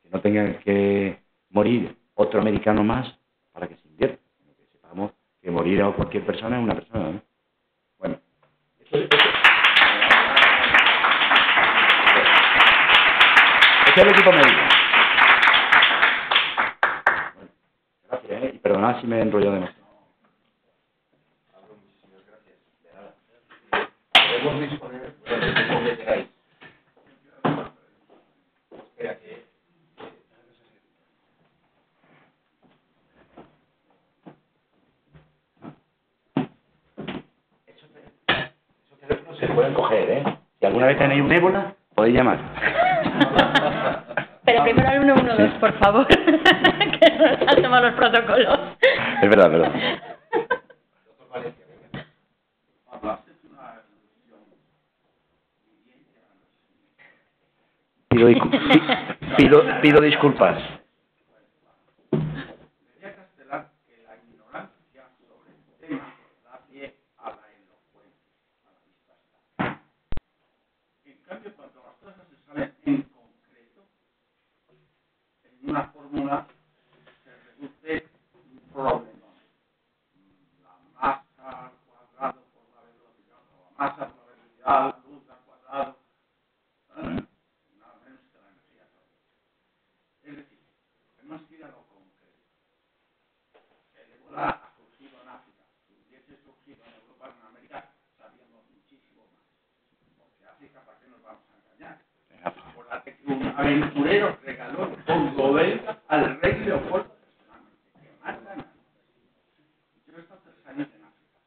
Que no tengan que morir otro americano más para que se invierta, sino que sepamos que morir a cualquier persona es una persona, ¿no? Bueno, este es el equipo médico. Bueno, gracias, y perdonad si me he enrollado demasiado. Muchísimas gracias. Podemos disponer de donde queráis. Espera que... Esos teléfonos se pueden coger, ¿eh? Si alguna vez tenéis un ébola, podéis llamar. Pero primero al 112, por favor, que no saltemos los protocolos. Es verdad. Pido disculpas. engañar. Acuérdate que un aventurero regaló un Godel al rey Leopoldo personalmente, que matan. Yo he estado 3 años en África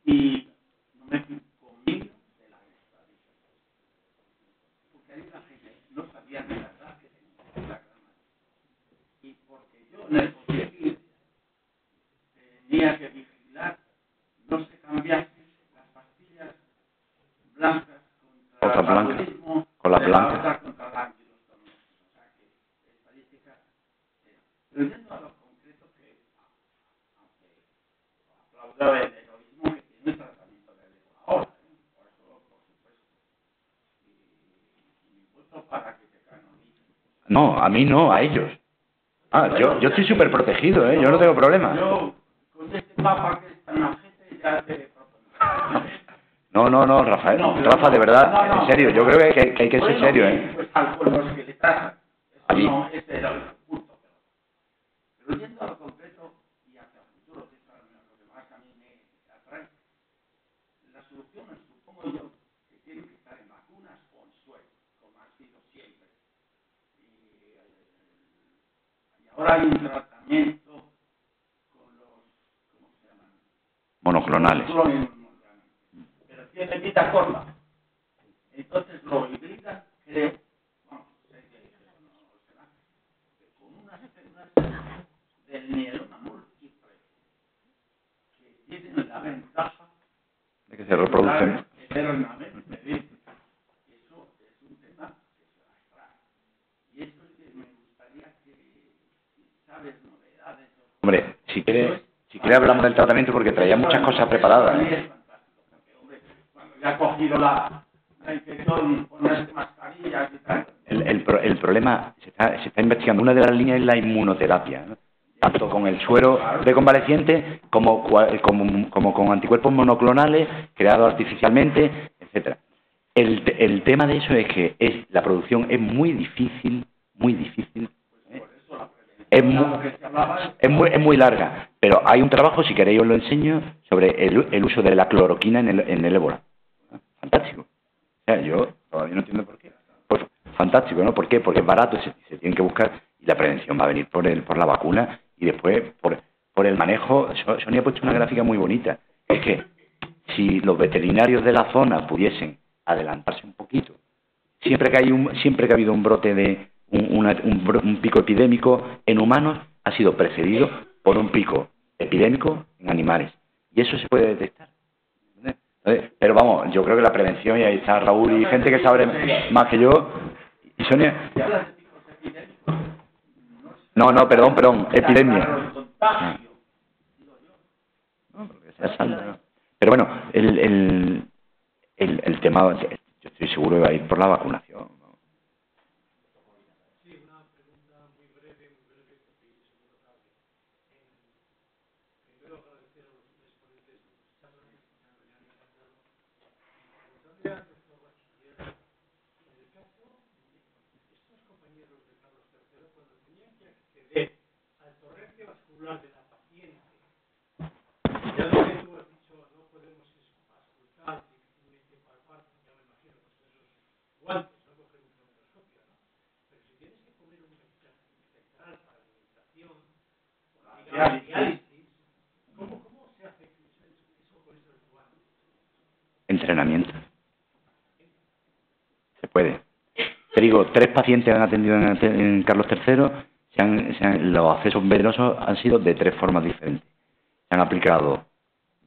y no me fui conmigo de la extradición. Porque ahí la gente no sabía de la edad que tenía la grama. Y porque yo en el colegio tenía que vigilar, no se cambiasen las pastillas blancas contra el paludismo, con las blancas contra el anquilostomosis. O sea que estadística. Pero yendo a lo concreto, que aunque aplauda el heroísmo que tiene el tratamiento del ébola ahora, por eso, por supuesto. Y mi voto para que te canonicen. No, a mí no, a ellos. Yo estoy súper protegido, yo no tengo problema. Yo, con este papa que está en la gente, ya te propongo. No, Rafael, Rafa, de verdad, en serio, yo creo que hay que ser serio, Pues con los que le tratan. Allí. No, ese era el punto. Pero yendo a lo concreto y hacia el futuro, que es lo que más a mí me atrae, la solución, supongo yo, que tiene que estar en vacunas o en suelo, como ha sido siempre. Y ahora hay un tratamiento con los, ¿cómo se llaman? monoclonales. Pero tiene vida corta. Entonces lo hibrida, creo, sé que no será, con unas células del mieloma múltiple que tienen la ventaja De que se reproducen. eternamente. Eso es un tema que se va a extraer. Y esto es que me gustaría que, si sabes novedades. Hombre, si quiere hablamos del tratamiento porque traía muchas cosas preparadas. Cuando ya ha cogido la infección, ponerse mascarillas y tal. El problema, se está investigando, una de las líneas es la inmunoterapia, ¿no? Tanto con el suero de convaleciente como con anticuerpos monoclonales creados artificialmente, etcétera. El tema de eso es que la producción es muy difícil, es muy larga, pero hay un trabajo, si queréis os lo enseño, sobre el uso de la cloroquina en el ébola. Fantástico. O sea, yo todavía no entiendo por qué. Pues fantástico, ¿no? ¿Por qué? Porque es barato, se tiene que buscar, y la prevención va a venir por la vacuna y después por el manejo. Sonia ha puesto una gráfica muy bonita. Es que si los veterinarios de la zona pudiesen adelantarse un poquito, siempre que ha habido un brote de un pico epidémico en humanos, ha sido precedido por un pico epidémico en animales. Y eso se puede detectar. Pero vamos, yo creo que la prevención, y ahí está Raúl y gente que sabe más que yo. ¿Y Sonia? No, perdón, epidemia. Pero bueno, el tema, yo estoy seguro que va a ir por la vacunación. Entrenamiento. Se puede. Te digo, 3 pacientes han atendido en Carlos III. Los accesos venosos han sido de 3 formas diferentes. Se han aplicado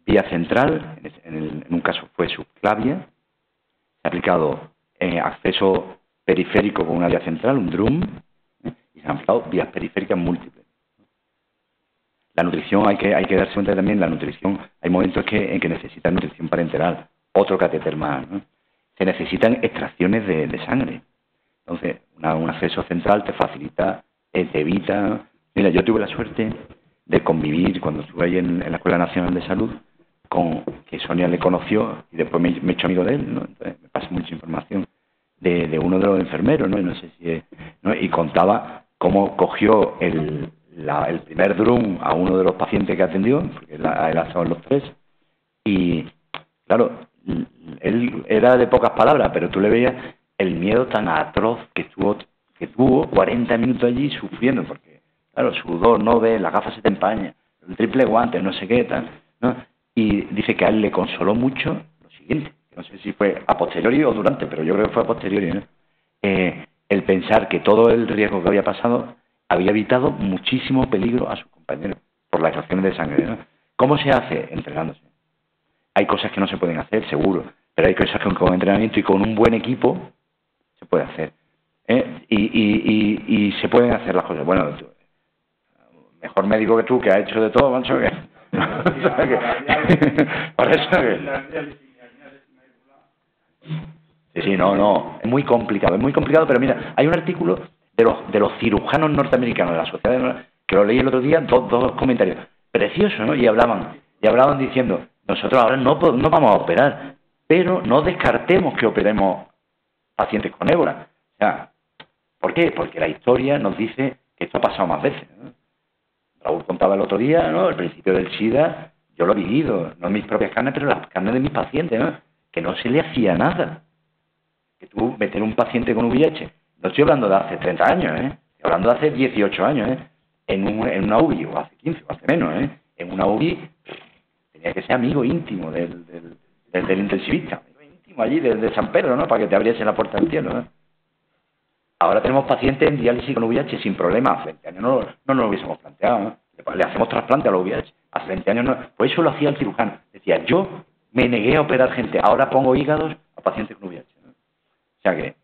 vía central, en un caso fue subclavia. Se ha aplicado acceso periférico con una vía central, un drum, y se han aplicado vías periféricas múltiples. La nutrición, hay que darse cuenta también, la nutrición, hay momentos en que necesitan nutrición parenteral, otro catéter más, ¿no? Se necesitan extracciones de sangre. Entonces, un acceso central te facilita, te evita. Mira, yo tuve la suerte de convivir cuando estuve ahí en la Escuela Nacional de Salud, con que Sonia le conoció y después me he hecho amigo de él, ¿no? Entonces, me pasa mucha información de uno de los enfermeros, ¿no? Y no sé si ¿no? Y contaba cómo cogió el primer drum a uno de los pacientes que atendió, porque él ha estado en los 3, y claro, él era de pocas palabras, pero tú le veías el miedo tan atroz que tuvo 40 minutos allí sufriendo, porque, claro, sudor, no ve, las gafas se te empañan, el triple guante, no sé qué, tal, ¿no? Y dice que a él le consoló mucho lo siguiente, que no sé si fue a posteriori o durante, pero yo creo que fue a posteriori, ¿no? El pensar que todo el riesgo que había pasado había evitado muchísimo peligro a sus compañeros por las reacciones de sangre, ¿no? ¿Cómo se hace? Entrenándose. Hay cosas que no se pueden hacer, seguro, pero hay cosas que con entrenamiento y con un buen equipo se puede hacer. Y se pueden hacer las cosas. Bueno, mejor médico que tú, que ha hecho de todo, macho, que... Por eso que... Sí, no, es muy complicado, pero mira, hay un artículo de los cirujanos norteamericanos de la sociedad, que lo leí el otro día, dos comentarios, precioso, ¿no? Y hablaban diciendo, nosotros ahora no vamos a operar, pero no descartemos que operemos pacientes con ébola. O sea, ¿por qué? Porque la historia nos dice que esto ha pasado más veces, ¿no? Raúl contaba el otro día, ¿no? El principio del SIDA, yo lo he vivido, no en mis propias carnes, pero en las carnes de mis pacientes, ¿no? Que no se le hacía nada. Que tú meter un paciente con VIH, no estoy hablando de hace 30 años, estoy hablando de hace 18 años, en una UBI, o hace 15, o hace menos, en una UBI tenía que ser amigo íntimo del intensivista, amigo íntimo allí de San Pedro, ¿no? Para que te abriese la puerta del cielo, ¿no? Ahora tenemos pacientes en diálisis con VIH sin problema. Hace 20 años no nos lo hubiésemos planteado, ¿no? Le hacemos trasplante a los VIH. Hace 20 años no. Pues eso lo hacía el cirujano. Decía, yo me negué a operar gente, ahora pongo hígados a pacientes con VIH, ¿no? O sea que...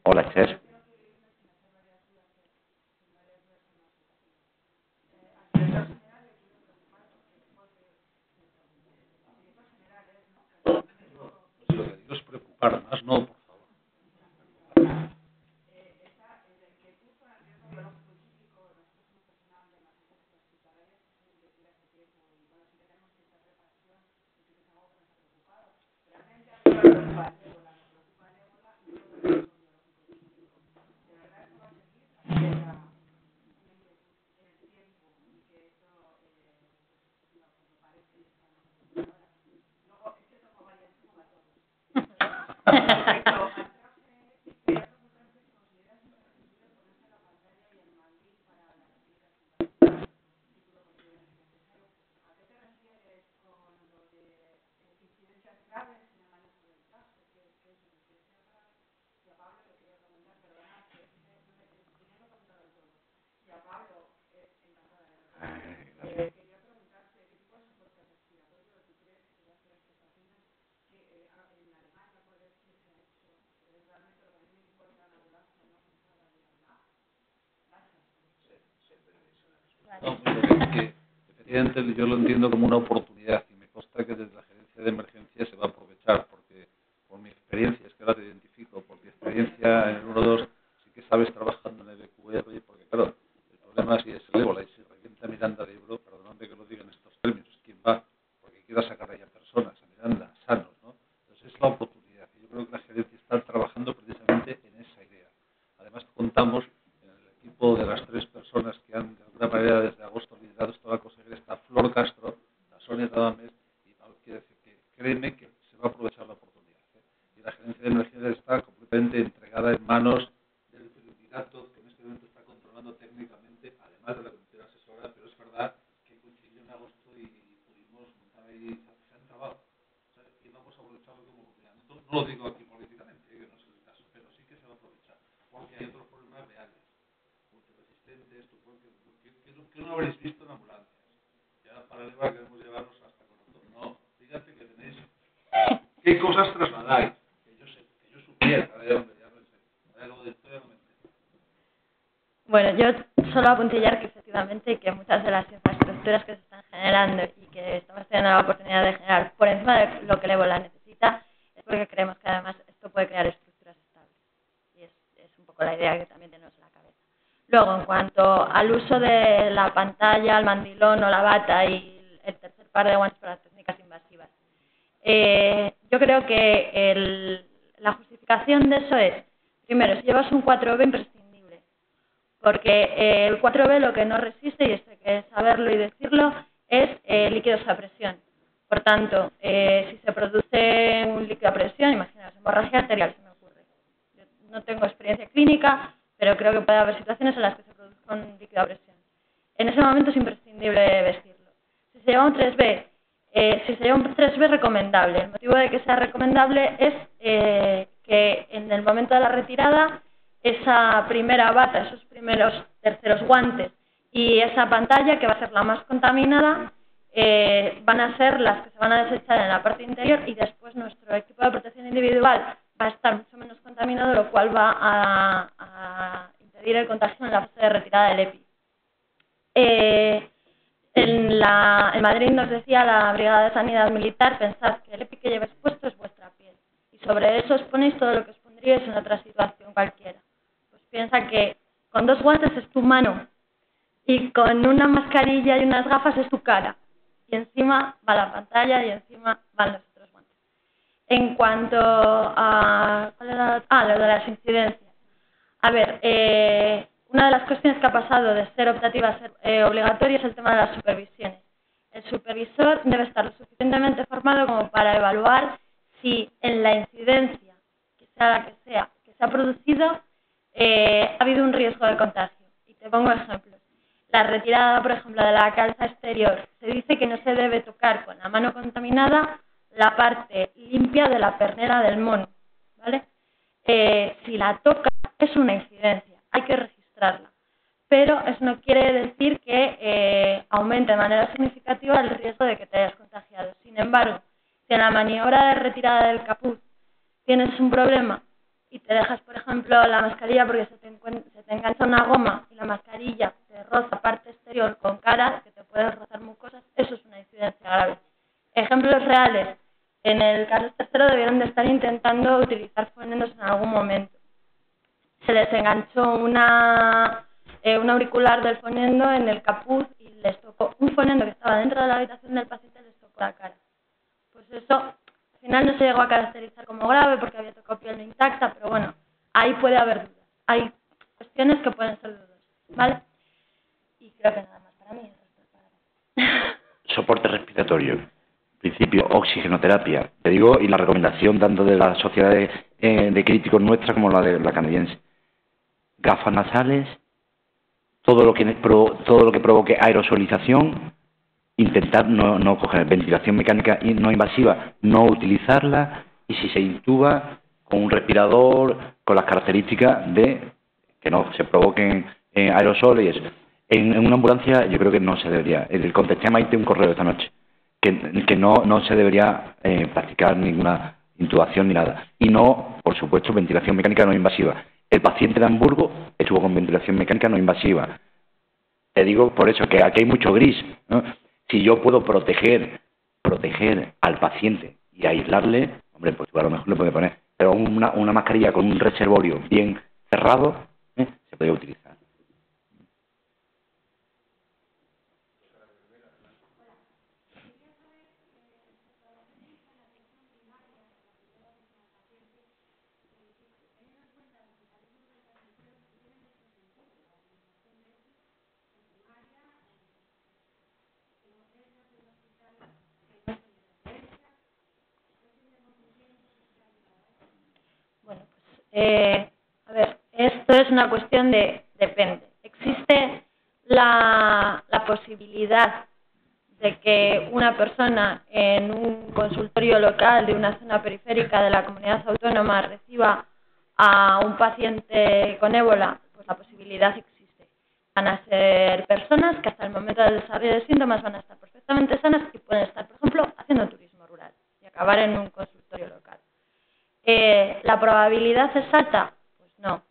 Hola, Esther. Lo que digo es preocupar más, no, por favor. No, que efectivamente yo lo entiendo como una oportunidad y me consta que desde la gerencia de emergencia se va a aprovechar, porque por mi experiencia, es que ahora te identifico, por mi experiencia en el 1-2 sí que sabes trabajando en el EQR, porque claro, el problema es si es el ébola y si revienta Miranda de Ebro, perdóname que lo diga en estos términos, ¿quién va? Porque quiera sacar a ella personas, a Miranda, sanos, ¿no? Entonces es la oportunidad y yo creo que la gerencia está trabajando precisamente en esa idea. Además contamos en el equipo de las 3 personas que han de alguna manera desde agosto liderado esto va a conseguir esta Flor Castro, la Sonia Tadames, y no quiere decir que créeme que se va a aprovechar la oportunidad, y la gerencia de emergencia está completamente entregada en manos del triunvirato que en este momento está controlando técnicamente, además de la comisión asesora, pero es verdad que coincidió en agosto y pudimos montar ahí, se han trabado, y vamos a aprovecharlo como oportunidad. No lo digo aquí políticamente, que no es el caso, pero sí que se va a aprovechar, porque hay otros problemas reales, multiresistentes, que no habréis visto en ambulancias. Ya para el queremos llevarlos hasta Corazón. No, fíjate que tenéis qué cosas trasladáis, que yo supiera, ya no sé, algo de historia no me entiendo. Bueno, yo solo apuntillar que efectivamente que muchas de las infraestructuras que se están generando y que estamos teniendo la oportunidad de generar por encima de lo que el ébola necesita es porque creemos que además esto puede crear estructuras estables. Y es un poco la idea que también tenemos en la cabeza. Luego, en cuanto al uso de la pantalla, el mandilón o la bata y el tercer par de guantes para las técnicas invasivas, yo creo que la justificación de eso es, primero, si llevas un 4B imprescindible, porque el 4B lo que no resiste, y esto hay que saberlo y decirlo, es líquidos a presión. Por tanto, si se produce un líquido a presión, imaginaos, hemorragia arterial, se me ocurre. Yo no tengo experiencia clínica, pero creo que puede haber situaciones en las que se produzca un líquido a presión. En ese momento es imprescindible vestirlo. Si se lleva un 3B, recomendable. El motivo de que sea recomendable es que en el momento de la retirada, esa primera bata, esos primeros terceros guantes y esa pantalla, que va a ser la más contaminada, van a ser las que se van a desechar en la parte interior, y después nuestro equipo de protección individual va a estar mucho menos contaminado, lo cual va a impedir el contagio en la fase de retirada del EPI. En Madrid nos decía la Brigada de Sanidad Militar: pensad que el EPI que lleváis puesto es vuestra piel, y sobre eso os ponéis todo lo que os pondríais en otra situación cualquiera. Pues piensa que con 2 guantes es tu mano, y con una mascarilla y unas gafas es tu cara, y encima va la pantalla y encima van los otros guantes. En cuanto a lo de las incidencias. A ver, una de las cuestiones que ha pasado de ser optativa a ser obligatoria es el tema de las supervisiones. El supervisor debe estar lo suficientemente formado como para evaluar si en la incidencia, que sea la que se ha producido, ha habido un riesgo de contagio. Y te pongo ejemplos. La retirada, por ejemplo, de la calza exterior. Se dice que no se debe tocar con la mano contaminada la parte limpia de la pernera del mono, ¿vale? Si la toca, es una incidencia, hay que registrarla. Pero eso no quiere decir que aumente de manera significativa el riesgo de que te hayas contagiado. Sin embargo, si en la maniobra de retirada del capuz tienes un problema y te dejas, por ejemplo, la mascarilla porque se te engancha una goma y la mascarilla te roza parte exterior con cara, que te puedes rozar mucosas, eso es una incidencia grave. Ejemplos reales. En el Carlos III debieron de estar intentando utilizar fonendos en algún momento. Se les enganchó un auricular del fonendo en el capuz y les tocó un fonendo que estaba dentro de la habitación del paciente, les tocó la cara. Pues eso, al final no se llegó a caracterizar como grave porque había tocado piel no intacta, pero bueno, ahí puede haber dudas. Hay cuestiones que pueden ser dudosas, ¿vale? Y creo que nada más para mí. Soporte respiratorio. Principio, oxigenoterapia. Te digo, y la recomendación tanto de las sociedades de críticos nuestras como la de la canadiense. Gafas nasales, todo lo que provoque aerosolización, intentar no coger ventilación mecánica no invasiva, no utilizarla, y si se intuba con un respirador con las características de que no se provoquen aerosoles. En una ambulancia yo creo que no se debería. Contesté a Maite un correo esta noche que no se debería practicar ninguna intubación ni nada. Y no, por supuesto, ventilación mecánica no invasiva. El paciente de Hamburgo estuvo con ventilación mecánica no invasiva. Te digo por eso, que aquí hay mucho gris, ¿no? Si yo puedo proteger al paciente y aislarle, hombre, pues a lo mejor le puede poner. Pero una mascarilla con un reservorio bien cerrado, se puede utilizar. Bueno, pues, a ver, esto es una cuestión de depende. Existe la posibilidad de que una persona en un consultorio local de una zona periférica de la comunidad autónoma reciba a un paciente con ébola. Pues la posibilidad existe. Van a ser personas que hasta el momento del desarrollo de síntomas van a estar perfectamente sanas y pueden estar, por ejemplo, haciendo turismo rural y acabar en un consultorio local. ¿La probabilidad es alta? Pues no.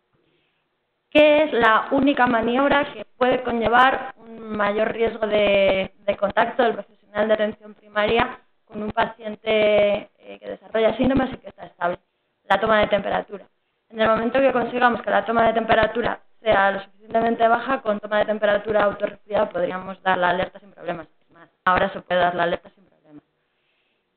¿Qué es la única maniobra que puede conllevar un mayor riesgo de contacto del profesional de atención primaria con un paciente que desarrolla síntomas y que está estable? La toma de temperatura. En el momento que consigamos que la toma de temperatura sea lo suficientemente baja, con toma de temperatura autorrespirada podríamos dar la alerta sin problemas. Es más, ahora se puede dar la alerta sin problemas.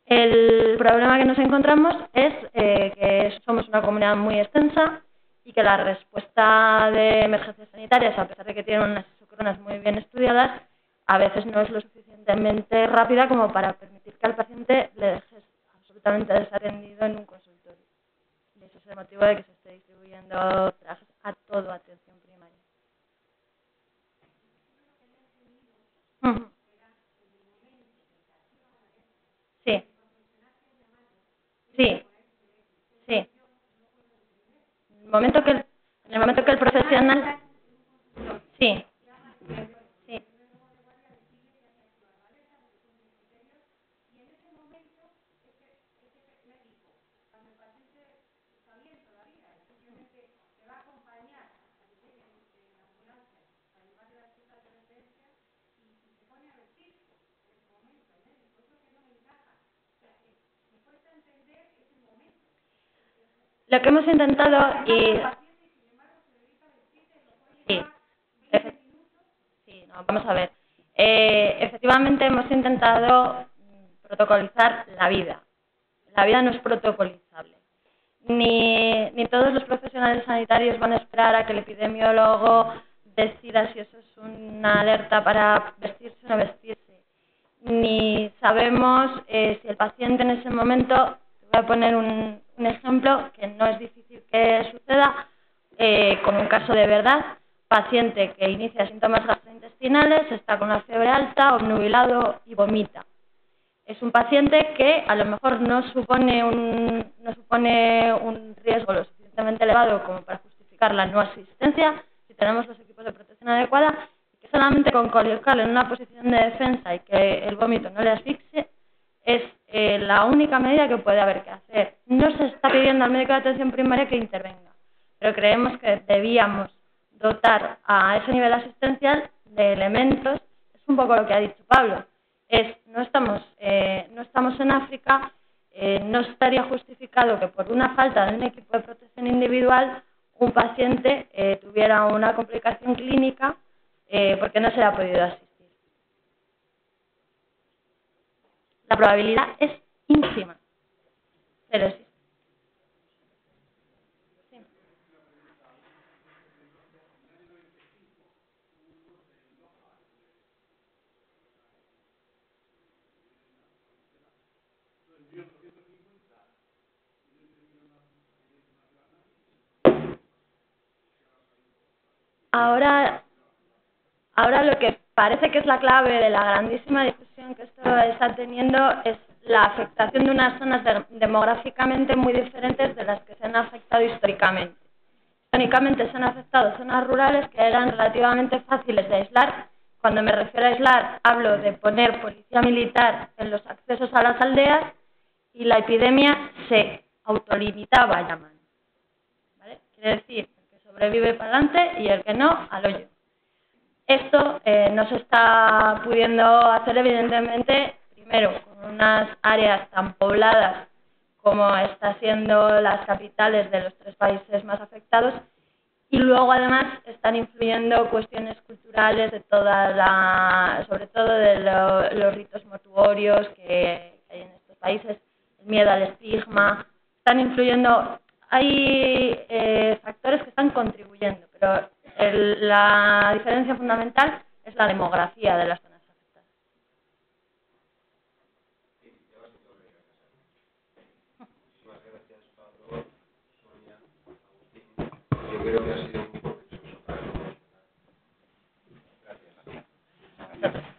El problema que nos encontramos es que somos una comunidad muy extensa y que la respuesta de emergencias sanitarias, a pesar de que tienen unas isócronas muy bien estudiadas, a veces no es lo suficientemente rápida como para permitir que al paciente le dejes absolutamente desatendido en un consultorio. Y ese es el motivo de que se esté distribuyendo trajes a todo atención primaria. Ujú. Sí. Sí. Sí. En el momento que el profesional... Sí. Sí. Lo que hemos intentado y... Sí. Sí, no, vamos a ver. Efectivamente hemos intentado protocolizar la vida. La vida no es protocolizable. Ni todos los profesionales sanitarios van a esperar a que el epidemiólogo decida si eso es una alerta para vestirse o no vestirse. Ni sabemos si el paciente en ese momento, voy a poner un ejemplo que no es difícil que suceda, con un caso de verdad, paciente que inicia síntomas gastrointestinales, está con una fiebre alta, obnubilado y vomita. Es un paciente que a lo mejor no supone un riesgo lo suficientemente elevado como para justificar la no asistencia si tenemos los equipos de protección adecuada, y que solamente con colocarle en una posición de defensa y que el vómito no le asfixie es la única medida que puede haber que hacer. No se está pidiendo al médico de atención primaria que intervenga, pero creemos que debíamos dotar a ese nivel asistencial de elementos. Es un poco lo que ha dicho Pablo. No estamos en África, no estaría justificado que por una falta de un equipo de protección individual un paciente tuviera una complicación clínica porque no se le ha podido asistir. La probabilidad es ínfima, pero sí. Ahora lo que parece que es la clave de la grandísima discusión que esto está teniendo es la afectación de unas zonas demográficamente muy diferentes de las que se han afectado históricamente. Históricamente se han afectado zonas rurales que eran relativamente fáciles de aislar. Cuando me refiero a aislar, hablo de poner policía militar en los accesos a las aldeas y la epidemia se autolimitaba a llamar. ¿Vale? Quiere decir, el que sobrevive para adelante y el que no, al hoyo. Esto no se está pudiendo hacer, evidentemente, primero, con unas áreas tan pobladas como está siendo las capitales de los 3 países más afectados, y luego además están influyendo cuestiones culturales de sobre todo de los ritos mortuorios que hay en estos países, el miedo al estigma, están influyendo. Hay factores que están contribuyendo, pero la diferencia fundamental es la demografía de las zonas afectadas. Yo creo que ha sido muy provechoso para todos. Gracias.